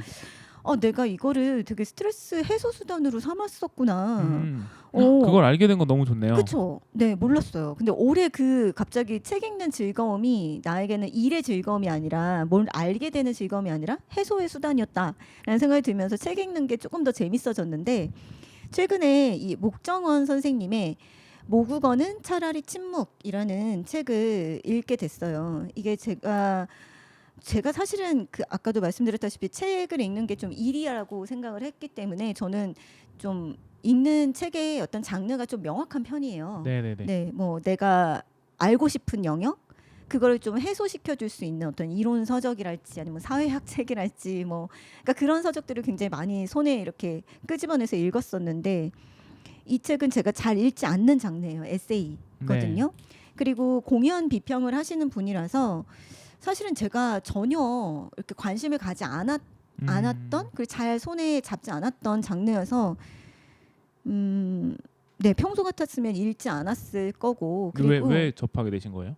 내가 이거를 되게 스트레스 해소 수단으로 삼았었구나. 그걸 알게 된 건 너무 좋네요. 그렇죠. 네, 몰랐어요. 근데 올해 갑자기 책 읽는 즐거움이 나에게는 일의 즐거움이 아니라 뭘 알게 되는 즐거움이 아니라 해소의 수단이었다라는 생각이 들면서 책 읽는 게 조금 더 재밌어졌는데 최근에 이 목정원 선생님의 모국어는 차라리 침묵이라는 책을 읽게 됐어요. 이게 제가 사실은 아까도 말씀드렸다시피 책을 읽는 게 좀 일이라고 생각을 했기 때문에 저는 좀 읽는 책의 어떤 장르가 좀 명확한 편이에요. 네네네. 네, 뭐 내가 알고 싶은 영역 그거를 좀 해소시켜 줄 수 있는 어떤 이론 서적이랄지 아니면 사회학 책이랄지 그러니까 그런 서적들을 굉장히 많이 손에 이렇게 끄집어내서 읽었었는데 이 책은 제가 잘 읽지 않는 장르예요. 에세이거든요. 그리고 공연 비평을 하시는 분이라서 사실은 제가 전혀 이렇게 관심을 가지 않았던 그리고 잘 손에 잡지 않았던 장르여서 네, 평소 같았으면 읽지 않았을 거고. 그리고 왜 접하게 되신 거예요?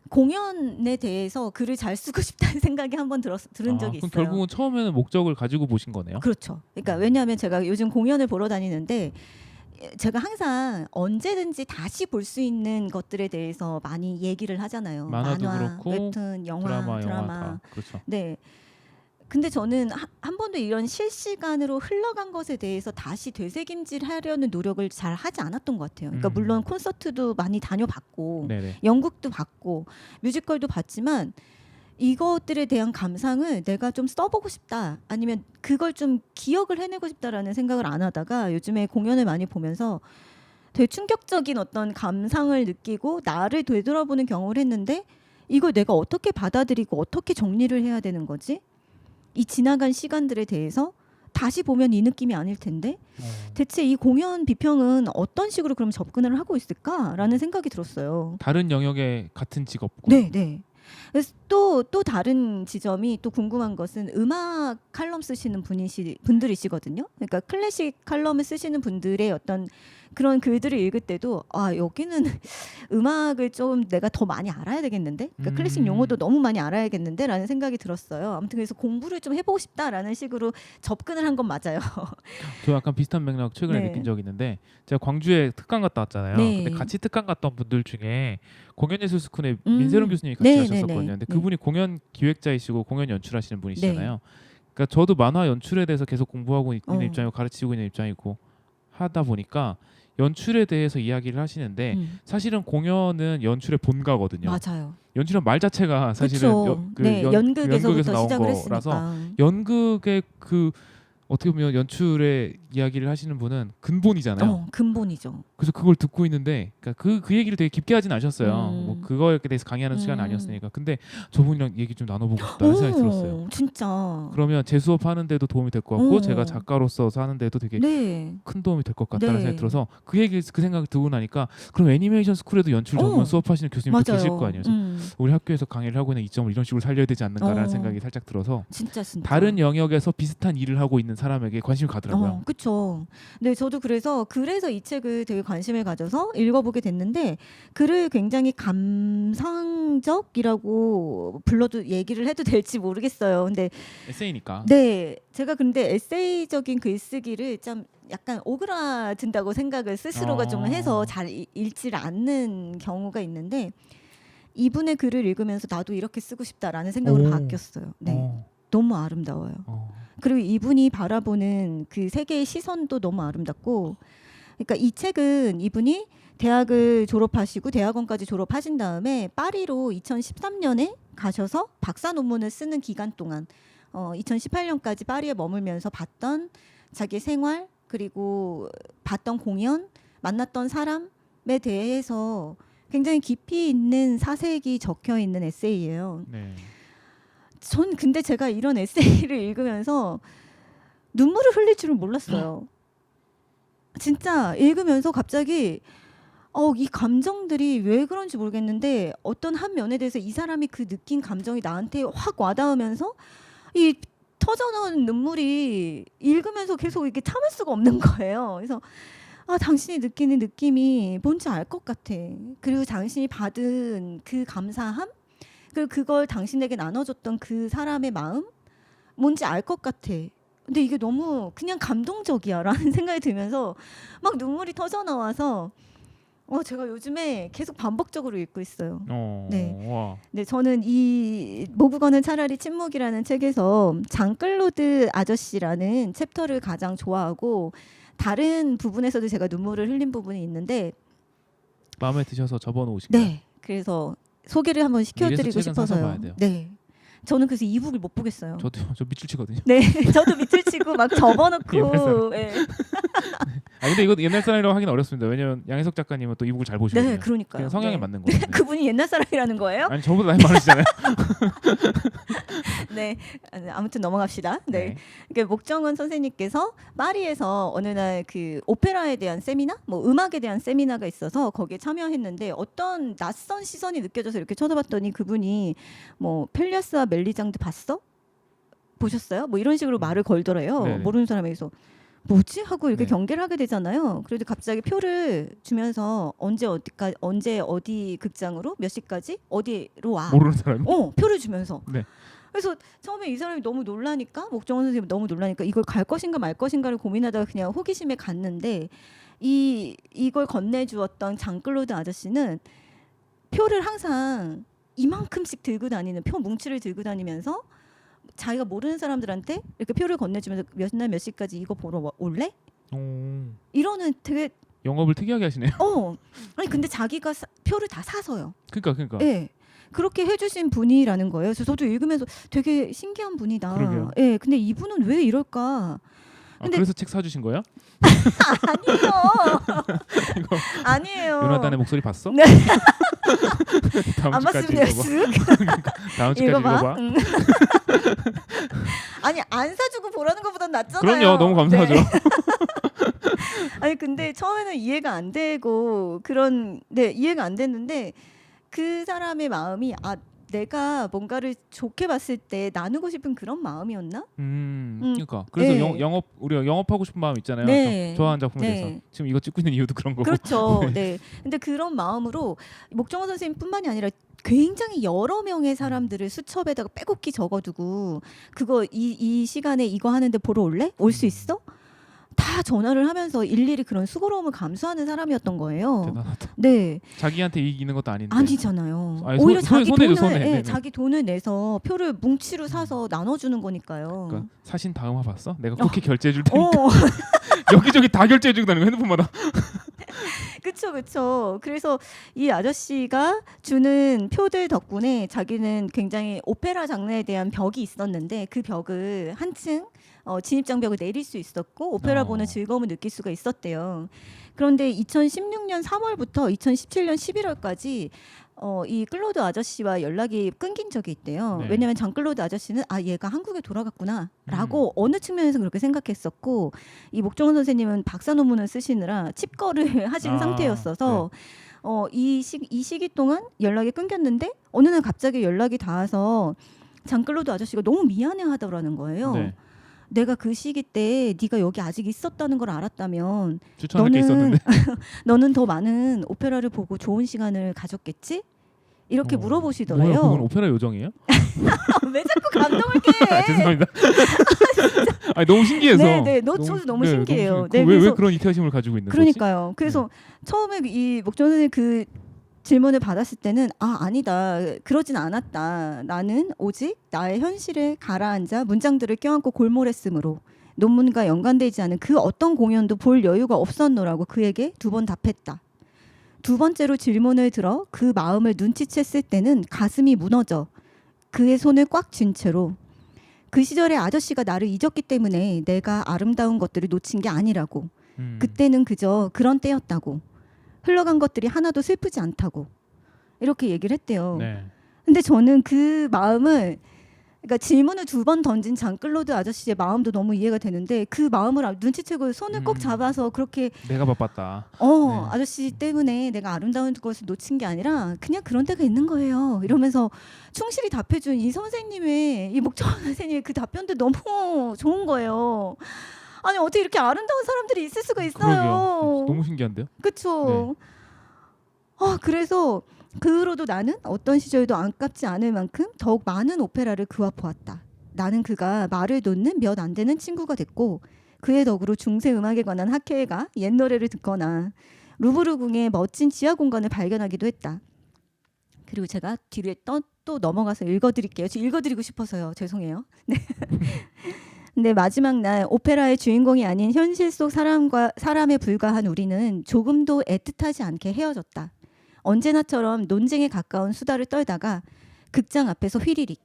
공연에 대해서 글을 잘 쓰고 싶다는 생각이 한번 들은 적이 있어요. 그럼 결국은 처음에는 목적을 가지고 보신 거네요. 그렇죠. 그러니까 왜냐하면 제가 요즘 공연을 보러 다니는데 제가 항상 언제든지 다시 볼 수 있는 것들에 대해서 많이 얘기를 하잖아요. 만화도 만화, 그렇고 웹툰, 영화, 드라마. 다. 그렇죠. 네. 근데 저는 한 번도 이런 실시간으로 흘러간 것에 대해서 다시 되새김질하려는 노력을 잘 하지 않았던 것 같아요. 그러니까 물론 콘서트도 많이 다녀봤고 네네. 연극도 봤고 뮤지컬도 봤지만 이것들에 대한 감상을 내가 좀 써보고 싶다 아니면 그걸 좀 기억을 해내고 싶다라는 생각을 안 하다가 요즘에 공연을 많이 보면서 되게 충격적인 어떤 감상을 느끼고 나를 되돌아보는 경험을 했는데 이걸 내가 어떻게 받아들이고 어떻게 정리를 해야 되는 거지? 이 지나간 시간들에 대해서 다시 보면 이 느낌이 아닐 텐데 대체 이 공연 비평은 어떤 식으로 그럼 접근을 하고 있을까라는 생각이 들었어요. 다른 영역의 같은 직업군. 네, 네. 그래서 또 다른 지점이 또 궁금한 것은 음악 칼럼 쓰시는 분들이시거든요. 그러니까 클래식 칼럼을 쓰시는 분들의 어떤 그런 글들을 읽을 때도 여기는 음악을 좀 내가 더 많이 알아야 되겠는데 그러니까 클래식 용어도 너무 많이 알아야겠는데 라는 생각이 들었어요. 아무튼 그래서 공부를 좀 해보고 싶다라는 식으로 접근을 한 건 맞아요. 저 약간 비슷한 맥락 최근에 네. 느낀 적이 있는데 제가 광주에 특강 갔다 왔잖아요. 네. 근데 같이 특강 갔던 분들 중에 공연예술스쿨의 민세롱 교수님이 같이 네, 가셨었거든요. 네, 네. 근데 그분이 공연 기획자이시고 공연 연출하시는 분이시잖아요. 그러니까 저도 만화 연출에 대해서 계속 공부하고 있는 입장이고 가르치고 있는 입장이고 하다 보니까 연출에 대해서 이야기를 하시는데 사실은 공연은 연출의 본가거든요. 맞아요. 연출은 말 자체가 사실은 연극에서부터 나온 시작을 거라서 했으니까. 연극의 어떻게 보면 연출의 이야기를 하시는 분은 근본이잖아요. 근본이죠. 그래서 그걸 듣고 있는데 그러니까 그 얘기를 되게 깊게 하진 않으셨어요. 뭐 그거에 대해서 강의하는 시간은 아니었으니까. 근데 저분이랑 얘기 좀 나눠보고 싶다는 생각이 들었어요. 진짜. 그러면 제 수업 하는데도 도움이 될 것 같고 제가 작가로서 하는데도 되게 큰 도움이 될 것 같다는 생각이 들어서 그 생각을 듣고 나니까 그럼 애니메이션 스쿨에도 연출 전문 수업하시는 교수님도 계실 거 아니에요. 우리 학교에서 강의를 하고 있는 이점을 이런 식으로 살려야 되지 않는가라는 생각이 살짝 들어서 진짜. 다른 영역에서 비슷한 일을 하고 있는 사람에게 관심이 가더라고요. 그렇죠. 네, 저도 그래서 이 책을 되게 관심을 가져서 읽어보게 됐는데 글을 굉장히 감상적이라고 불러도 얘기를 해도 될지 모르겠어요. 근데 에세이니까. 네, 제가 근데 에세이적인 글쓰기를 좀 약간 오그라든다고 생각을 스스로가 좀 해서 잘 읽질 않는 경우가 있는데 이분의 글을 읽으면서 나도 이렇게 쓰고 싶다라는 생각으로 바뀌었어요. 네, 너무 아름다워요. 그리고 이분이 바라보는 그 세계의 시선도 너무 아름답고, 그러니까 이 책은 이분이 대학을 졸업하시고 대학원까지 졸업하신 다음에 파리로 2013년에 가셔서 박사 논문을 쓰는 기간 동안 2018년까지 파리에 머물면서 봤던 자기 생활 그리고 봤던 공연 만났던 사람에 대해서 굉장히 깊이 있는 사색이 적혀 있는 에세이예요. 네. 전 근데 제가 이런 에세이를 읽으면서 눈물을 흘릴 줄은 몰랐어요. 진짜 읽으면서 갑자기 이 감정들이 왜 그런지 모르겠는데 어떤 한 면에 대해서 이 사람이 그 느낀 감정이 나한테 확 와닿으면서 이 터져나오는 눈물이 읽으면서 계속 이렇게 참을 수가 없는 거예요. 그래서 당신이 느끼는 느낌이 뭔지 알 것 같아. 그리고 당신이 받은 그 감사함 그리고 그걸 당신에게 나눠줬던 그 사람의 마음 뭔지 알 것 같아. 근데 이게 너무 그냥 감동적이야 라는 생각이 들면서 막 눈물이 터져 나와서 제가 요즘에 계속 반복적으로 읽고 있어요. 네. 와. 네, 저는 이 모국어는 차라리 침묵이라는 책에서 장클로드 아저씨라는 챕터를 가장 좋아하고 다른 부분에서도 제가 눈물을 흘린 부분이 있는데 마음에 드셔서 접어놓으신가요? 네, 그래서 소개를 한번 시켜드리고 싶어서요. 네, 저는 그래서 이북을 못 보겠어요. 저 밑줄치거든요. 네, 저도 밑줄치고 막 접어놓고. 네. 근데 이거 옛날 사람이라고 하기는 어렵습니다. 왜냐면 양혜석 작가님은 또 이북을 잘 보시거든요. 네, 그러니까요. 성향에 네. 맞는 거예요. 그분이 옛날 사람이라는 거예요? 아니 저보다 나이 많으시잖아요. 네, 아무튼 넘어갑시다. 네, 그러니까 목정원 선생님께서 파리에서 어느 날 그 오페라에 대한 세미나, 뭐 음악에 대한 세미나가 있어서 거기에 참여했는데 어떤 낯선 시선이 느껴져서 이렇게 쳐다봤더니 그분이 뭐 펠리아스와 멜리장드 봤어? 보셨어요? 뭐 이런 식으로 말을 걸더래요. 네네. 모르는 사람에게서. 뭐지? 하고 이렇게 네. 경계를 하게 되잖아요. 그래도 갑자기 표를 주면서 언제 어디 극장으로 몇 시까지 어디로 와. 모르는 사람이. 표를 주면서. 네. 그래서 처음에 이 사람이 너무 놀라니까 목정원 선생님이 너무 놀라니까 이걸 갈 것인가 말 것인가를 고민하다가 그냥 호기심에 갔는데 이걸 건네주었던 장클로드 아저씨는 표를 항상 이만큼씩 들고 다니는 표 뭉치를 들고 다니면서 자기가 모르는 사람들한테 이렇게 표를 건네주면서 몇 날 몇 시까지 이거 보러 올래? 이러는 되게 영업을 특이하게 하시네요. 아니 근데 자기가 표를 다 사서요. 그러니까. 네. 그렇게 해주신 분이라는 거예요. 그래서 저도 읽으면서 되게 신기한 분이다. 그러게요. 예, 근데 이분은 왜 이럴까? 근데 그래서 책 사주신 거예요? 아니에요. 아니에요. 요나단의 목소리 봤어? 네. 다음 안 주까지 봤으면 읽어봐. 다음 주까지 읽어봐. 아니 안 사주고 보라는 것보단 낫잖아요. 그럼요. 너무 감사하죠. 네. 아니 근데 처음에는 이해가 안 되고 이해가 안 됐는데 그 사람의 마음이 내가 뭔가를 좋게 봤을 때 나누고 싶은 그런 마음이었나? 그러니까 그래서 네. 우리가 영업하고 싶은 마음 있잖아요. 네. 좋아하는 작품에 네. 대해서 지금 이거 찍고 있는 이유도 그런 거고. 그렇죠. 네. 근데 그런 마음으로 목정원 선생님뿐만이 아니라 굉장히 여러 명의 사람들을 수첩에다가 빼곡히 적어두고 그거 이 시간에 이거 하는데 보러 올래? 올 수 있어? 다 전화를 하면서 일일이 그런 수고로움을 감수하는 사람이었던 거예요. 대단하다. 네. 자기한테 이기는 것도 아닌데. 아니잖아요. 아니, 오히려 손해. 자기 돈을 내서 표를 뭉치로 사서 나눠주는 거니까요. 그러니까 사신 다음화 봤어? 내가 그렇게 결제해 줄 테니까. 어. 여기저기 다 결제해 주고 다니고 핸드폰마다. 그쵸. 그래서 이 아저씨가 주는 표들 덕분에 자기는 굉장히 오페라 장르에 대한 벽이 있었는데 그 벽을 한층 진입장벽을 내릴 수 있었고 오페라 보는 즐거움을 느낄 수가 있었대요. 그런데 2016년 3월부터 2017년 11월까지 이 클로드 아저씨와 연락이 끊긴 적이 있대요. 네. 왜냐하면 장클로드 아저씨는 얘가 한국에 돌아갔구나라고 어느 측면에서 그렇게 생각했었고 이 목정원 선생님은 박사 논문을 쓰시느라 칩거를 하신 상태였어서 이 시기 동안 연락이 끊겼는데 어느 날 갑자기 연락이 닿아서 장클로드 아저씨가 너무 미안해하더라는 거예요. 네. 내가 그 시기 때 네가 여기 아직 있었다는 걸 알았다면 추천할 게 너는 있었는데. 너는 더 많은 오페라를 보고 좋은 시간을 가졌겠지? 이렇게 뭐야, 물어보시더래요. 그건 오페라 요정이에요? 왜 자꾸 감동을 깨? 아, 죄송합니다. 아니, 너무 신기해서. 네, 저도 너무 신기해요. 네, 왜 그래서 그런 이태심을 가지고 있는 거지? 그러니까요. 그래서 처음에 이 목정 선생님 그 질문을 받았을 때는 아니다. 그러진 않았다. 나는 오직 나의 현실에 가라앉아 문장들을 껴안고 골몰했으므로 논문과 연관되지 않은 그 어떤 공연도 볼 여유가 없었노라고 그에게 2번 답했다. 2번째로 질문을 들어 그 마음을 눈치챘을 때는 가슴이 무너져 그의 손을 꽉 쥔 채로 그 시절에 아저씨가 나를 잊었기 때문에 내가 아름다운 것들을 놓친 게 아니라고. 그때는 그저 그런 때였다고. 흘러간 것들이 하나도 슬프지 않다고. 이렇게 얘기를 했대요. 네. 근데 저는 그 마음을 그러니까 질문을 2번 던진 장클로드 아저씨의 마음도 너무 이해가 되는데 그 마음을 눈치채고 손을 꼭 잡아서 그렇게 내가 바빴다. 네. 아저씨 때문에 내가 아름다운 것을 놓친 게 아니라 그냥 그런 데가 있는 거예요. 이러면서 충실히 답해준 이 선생님의 이 목정 선생님의 그 답변도 너무 좋은 거예요. 아니 어떻게 이렇게 아름다운 사람들이 있을 수가 있어요. 그러게요. 너무 신기한데요? 그렇죠. 그래서 그 후로도 나는 어떤 시절도 안깝지 않을 만큼 더욱 많은 오페라를 그와 보았다. 나는 그가 말을 놓는 몇 안 되는 친구가 됐고 그의 덕으로 중세 음악에 관한 학회가 옛 노래를 듣거나 루브르 궁의 멋진 지하 공간을 발견하기도 했다. 그리고 제가 뒤에 또 넘어가서 읽어드릴게요. 저 읽어드리고 싶어서요. 죄송해요. 네. 근데 마지막 날 오페라의 주인공이 아닌 현실 속 사람에 불과한 우리는 조금도 애틋하지 않게 헤어졌다. 언제나처럼 논쟁에 가까운 수다를 떨다가 극장 앞에서 휘리릭.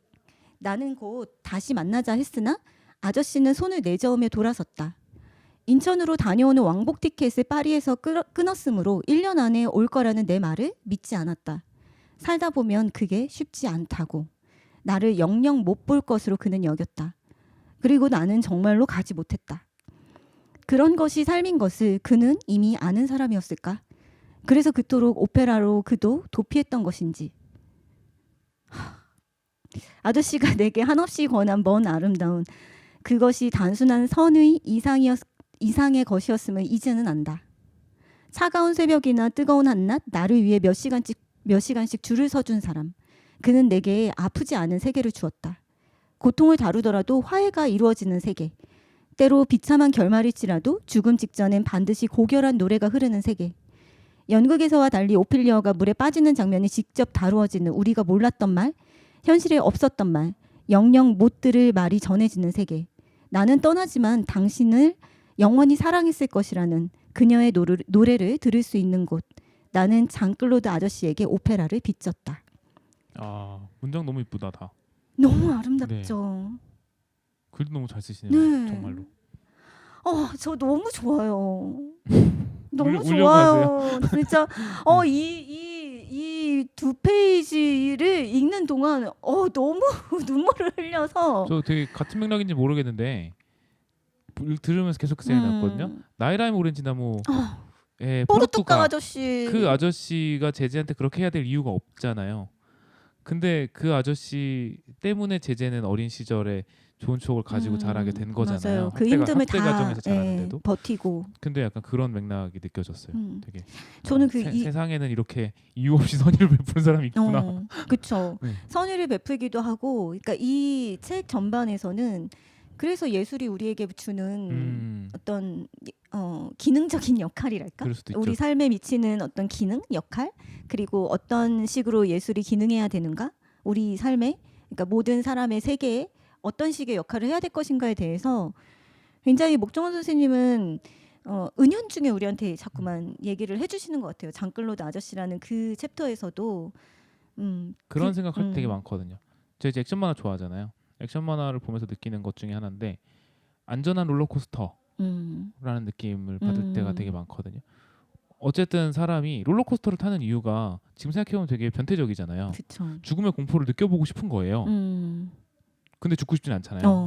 나는 곧 다시 만나자 했으나 아저씨는 손을 내저으며 돌아섰다. 인천으로 다녀오는 왕복 티켓을 파리에서 끊었으므로 1년 안에 올 거라는 내 말을 믿지 않았다. 살다 보면 그게 쉽지 않다고. 나를 영영 못 볼 것으로 그는 여겼다. 그리고 나는 정말로 가지 못했다. 그런 것이 삶인 것을 그는 이미 아는 사람이었을까? 그래서 그토록 오페라로 그도 도피했던 것인지. 아저씨가 내게 한없이 권한 먼 아름다운 그것이 단순한 선의 이상의 것이었음을 이제는 안다. 차가운 새벽이나 뜨거운 한낮 나를 위해 몇 시간씩 줄을 서준 사람. 그는 내게 아프지 않은 세계를 주었다. 고통을 다루더라도 화해가 이루어지는 세계. 때로 비참한 결말일지라도 죽음 직전엔 반드시 고결한 노래가 흐르는 세계. 연극에서와 달리 오피리어가 물에 빠지는 장면이 직접 다루어지는 우리가 몰랐던 말, 현실에 없었던 말, 영영 못 들을 말이 전해지는 세계. 나는 떠나지만 당신을 영원히 사랑했을 것이라는 그녀의 노래를 들을 수 있는 곳. 나는 장클로드 아저씨에게 오페라를 빚졌다. 문장 너무 이쁘다 다. 너무 아름답죠. 글도 너무 잘 쓰시네요. 네. 정말로. 저 너무 좋아요. 너무 울려고 좋아요. 진짜 이 2페이지를 읽는 동안 너무 눈물을 흘려서 저 되게 같은 맥락인지 모르겠는데 들으면서 계속 그 생각이 났거든요. 나이라임 오렌지 나무의 포르투갈 포르투가 아저씨. 그 아저씨가 제재한테 그렇게 해야 될 이유가 없잖아요. 근데 그 아저씨 때문에 제재는 어린 시절에 좋은 추억을 가지고 자라게 된 거잖아요. 맞아요. 그 힘듦을 학대 다 가정에서 자랐는데도. 버티고. 근데 약간 그런 맥락이 느껴졌어요. 되게 저는 세상에는 이렇게 이유 없이 선의를 베푸는 사람이 있구나. 그렇죠. 네. 선의를 베풀기도 하고, 그러니까 이 책 전반에서는 그래서 예술이 우리에게 주는 어떤 기능적인 역할이랄까? 그럴 수도 있죠. 우리 삶에 미치는 어떤 기능, 역할, 그리고 어떤 식으로 예술이 기능해야 되는가? 우리 삶에, 그러니까 모든 사람의 세계에 어떤 식의 역할을 해야 될 것인가에 대해서 굉장히 목정원 선생님은 은연중에 우리한테 자꾸만 얘기를 해주시는 것 같아요. 장클로드 아저씨라는 그 챕터에서도 그런 생각할 때 되게 많거든요. 제가 이제 액션 만화 좋아하잖아요. 액션 만화를 보면서 느끼는 것 중에 하나인데 안전한 롤러코스터라는 느낌을 받을 때가 되게 많거든요. 어쨌든 사람이 롤러코스터를 타는 이유가 지금 생각해보면 되게 변태적이잖아요. 그쵸. 죽음의 공포를 느껴보고 싶은 거예요. 근데 죽고 싶진 않잖아요.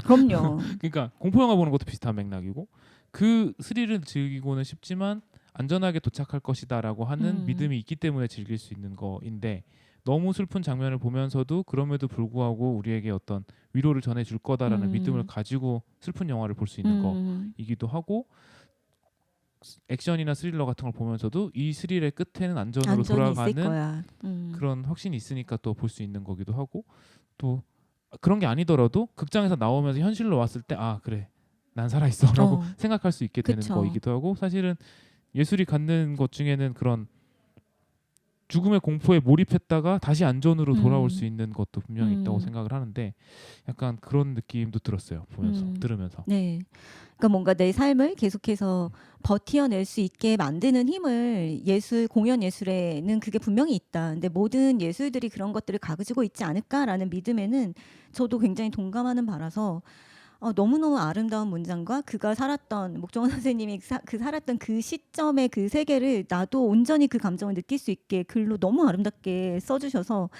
그럼요. 그러니까 공포 영화 보는 것도 비슷한 맥락이고 그 스릴을 즐기고는 싶지만 안전하게 도착할 것이다라고 하는 믿음이 있기 때문에 즐길 수 있는 거인데 너무 슬픈 장면을 보면서도 그럼에도 불구하고 우리에게 어떤 위로를 전해줄 거다라는 믿음을 가지고 슬픈 영화를 볼 수 있는 거이기도 하고, 액션이나 스릴러 같은 걸 보면서도 이 스릴의 끝에는 안전으로 돌아가는 그런 확신이 있으니까 또 볼 수 있는 거기도 하고, 또 그런 게 아니더라도 극장에서 나오면서 현실로 왔을 때 아 그래 난 살아있어라고 생각할 수 있게 되는 그쵸. 거이기도 하고, 사실은 예술이 갖는 것 중에는 그런 죽음의 공포에 몰입했다가 다시 안전으로 돌아올 수 있는 것도 분명히 있다고 생각을 하는데, 약간 그런 느낌도 들었어요 보면서 들으면서. 네, 그러니까 뭔가 내 삶을 계속해서 버티어낼 수 있게 만드는 힘을 예술, 공연 예술에는 그게 분명히 있다. 근데 모든 예술들이 그런 것들을 가지고 있지 않을까라는 믿음에는 저도 굉장히 동감하는 바라서 너무너무 아름다운 문장과 그가 살았던 목정원 선생님이 살았던 그 시점의 그 세계를 나도 온전히 그 감정을 느낄 수 있게 글로 너무 아름답게 써주셔서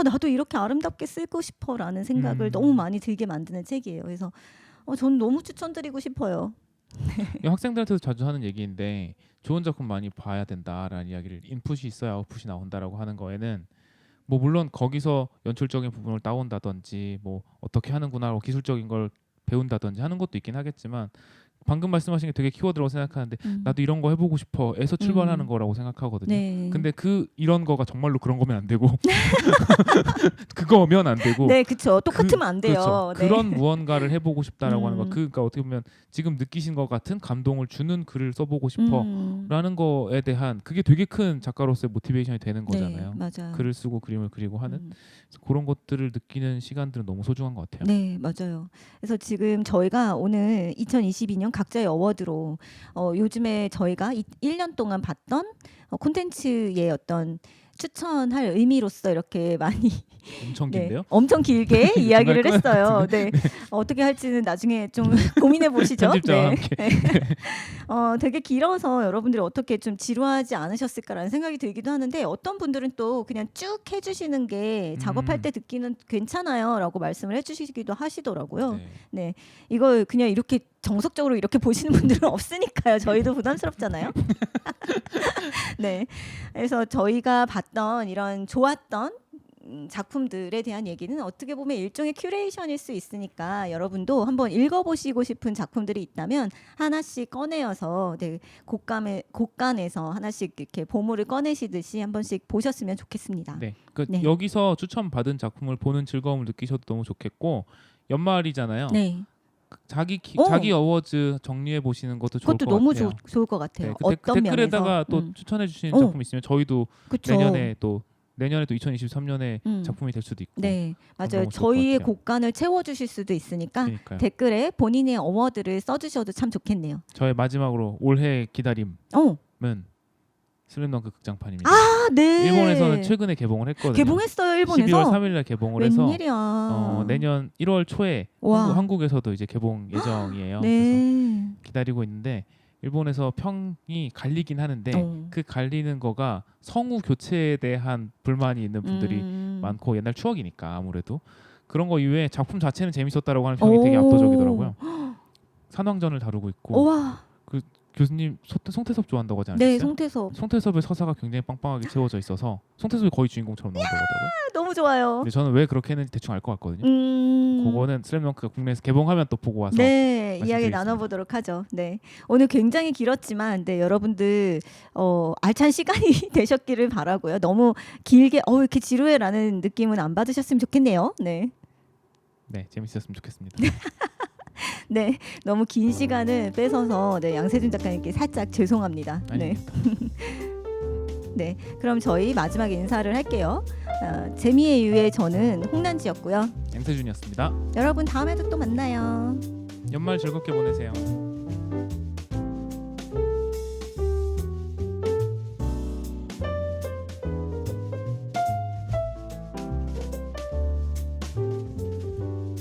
나도 이렇게 아름답게 쓰고 싶어라는 생각을 너무 많이 들게 만드는 책이에요. 그래서 저는 너무 추천드리고 싶어요. 학생들한테도 자주 하는 얘기인데, 좋은 작품 많이 봐야 된다라는 이야기를, 인풋이 있어야 아웃풋이 나온다라고 하는 거에는 뭐 물론 거기서 연출적인 부분을 따온다든지 뭐 어떻게 하는구나 기술적인 걸 배운다든지 하는 것도 있긴 하겠지만, 방금 말씀하신 게 되게 키워드라고 생각하는데 나도 이런 거 해보고 싶어에서 출발하는 거라고 생각하거든요. 네. 근데 이런 거가 정말로 그런 거면 안 되고 그거면 안 되고. 네, 그렇죠. 똑같으면 안 돼요. 그렇죠. 네. 그런 무언가를 해보고 싶다라고 하는 거. 그러니까 어떻게 보면 지금 느끼신 것 같은 감동을 주는 글을 써보고 싶어라는 거에 대한, 그게 되게 큰 작가로서의 모티베이션이 되는 거잖아요. 네, 맞아요. 글을 쓰고 그림을 그리고 하는 그래서 그런 것들을 느끼는 시간들은 너무 소중한 것 같아요. 네, 맞아요. 그래서 지금 저희가 오늘 2022년 각자의 어워드로 요즘에 저희가 1년 동안 봤던 콘텐츠의 어떤 추천할 의미로서 이렇게 많이 엄청 긴데요? 엄청 길게 이야기를 끝날 것 했어요. 네. 어떻게 할지는 나중에 좀 고민해 보시죠. 편집자와 네. 함께. 되게 길어서 여러분들이 어떻게 좀 지루하지 않으셨을까라는 생각이 들기도 하는데, 어떤 분들은 또 그냥 쭉 해주시는 게 작업할 때 듣기는 괜찮아요라고 말씀을 해주시기도 하시더라고요. 네. 네, 이걸 그냥 이렇게 정석적으로 이렇게 보시는 분들은 없으니까요. 저희도 부담스럽잖아요. 네, 그래서 저희가 봤던 이런 좋았던 작품들에 대한 얘기는 어떻게 보면 일종의 큐레이션일 수 있으니까, 여러분도 한번 읽어보시고 싶은 작품들이 있다면 하나씩 꺼내어서 곡간에서 하나씩 이렇게 보물을 꺼내시듯이 한 번씩 보셨으면 좋겠습니다. 네. 네. 여기서 추천받은 작품을 보는 즐거움을 느끼셔도 너무 좋겠고, 연말이잖아요. 네. 자기 어워즈 정리해 보시는 것도 좋을 것 그것도 너무 같아요. 좋을 것 같아요. 네, 어떤 댓글에다가 면에서. 또 추천해 주시는 작품 있으면 저희도 그쵸. 내년에 또 2023년에 작품이 될 수도 있고. 네, 맞아요. 너무 좋을 것 저희의 같아요. 곡간을 채워주실 수도 있으니까 그러니까요. 댓글에 본인의 어워드를 써주셔도 참 좋겠네요. 저의 마지막으로 올해 기다림은 슬램덩크 극장판입니다. 아, 네. 일본에서는 최근에 개봉을 했거든요. 개봉했어요, 일본에서. 12월 3일날 개봉을 해서 웬일이야. 내년 1월 초에 한국에서도 이제 개봉 예정이에요. 네. 그래서 기다리고 있는데, 일본에서 평이 갈리긴 하는데 그 갈리는 거가 성우 교체에 대한 불만이 있는 분들이 많고, 옛날 추억이니까 아무래도 그런 거 이외에 작품 자체는 재밌었다라고 하는 평이 되게 압도적이더라고요. 산왕전을 다루고 있고, 우와. 그 교수님 송태섭 좋아한다고 하지 않았어요? 네, 송태섭. 송태섭의 서사가 굉장히 빵빵하게 채워져 있어서 송태섭이 거의 주인공처럼 나온다고 하더라고요. 너무 좋아요. 근데 저는 왜 그렇게 했는지 대충 알 것 같거든요. 그거는 슬램덩크가 국내에서 개봉하면 또 보고 와서 이야기 말씀드리겠습니다. 나눠보도록 하죠. 네, 오늘 굉장히 길었지만 여러분들 알찬 시간이 되셨기를 바라고요. 너무 길게 이렇게 지루해라는 느낌은 안 받으셨으면 좋겠네요. 네, 재밌었으면 좋겠습니다. 네, 너무 긴 시간을 뺏어서 양세준 작가님께 살짝 죄송합니다. 네. 네, 그럼 저희 마지막 인사를 할게요. 재미의 이유의 저는 홍난지였고요. 양세준이었습니다. 여러분 다음에도 또 만나요. 연말 즐겁게 보내세요.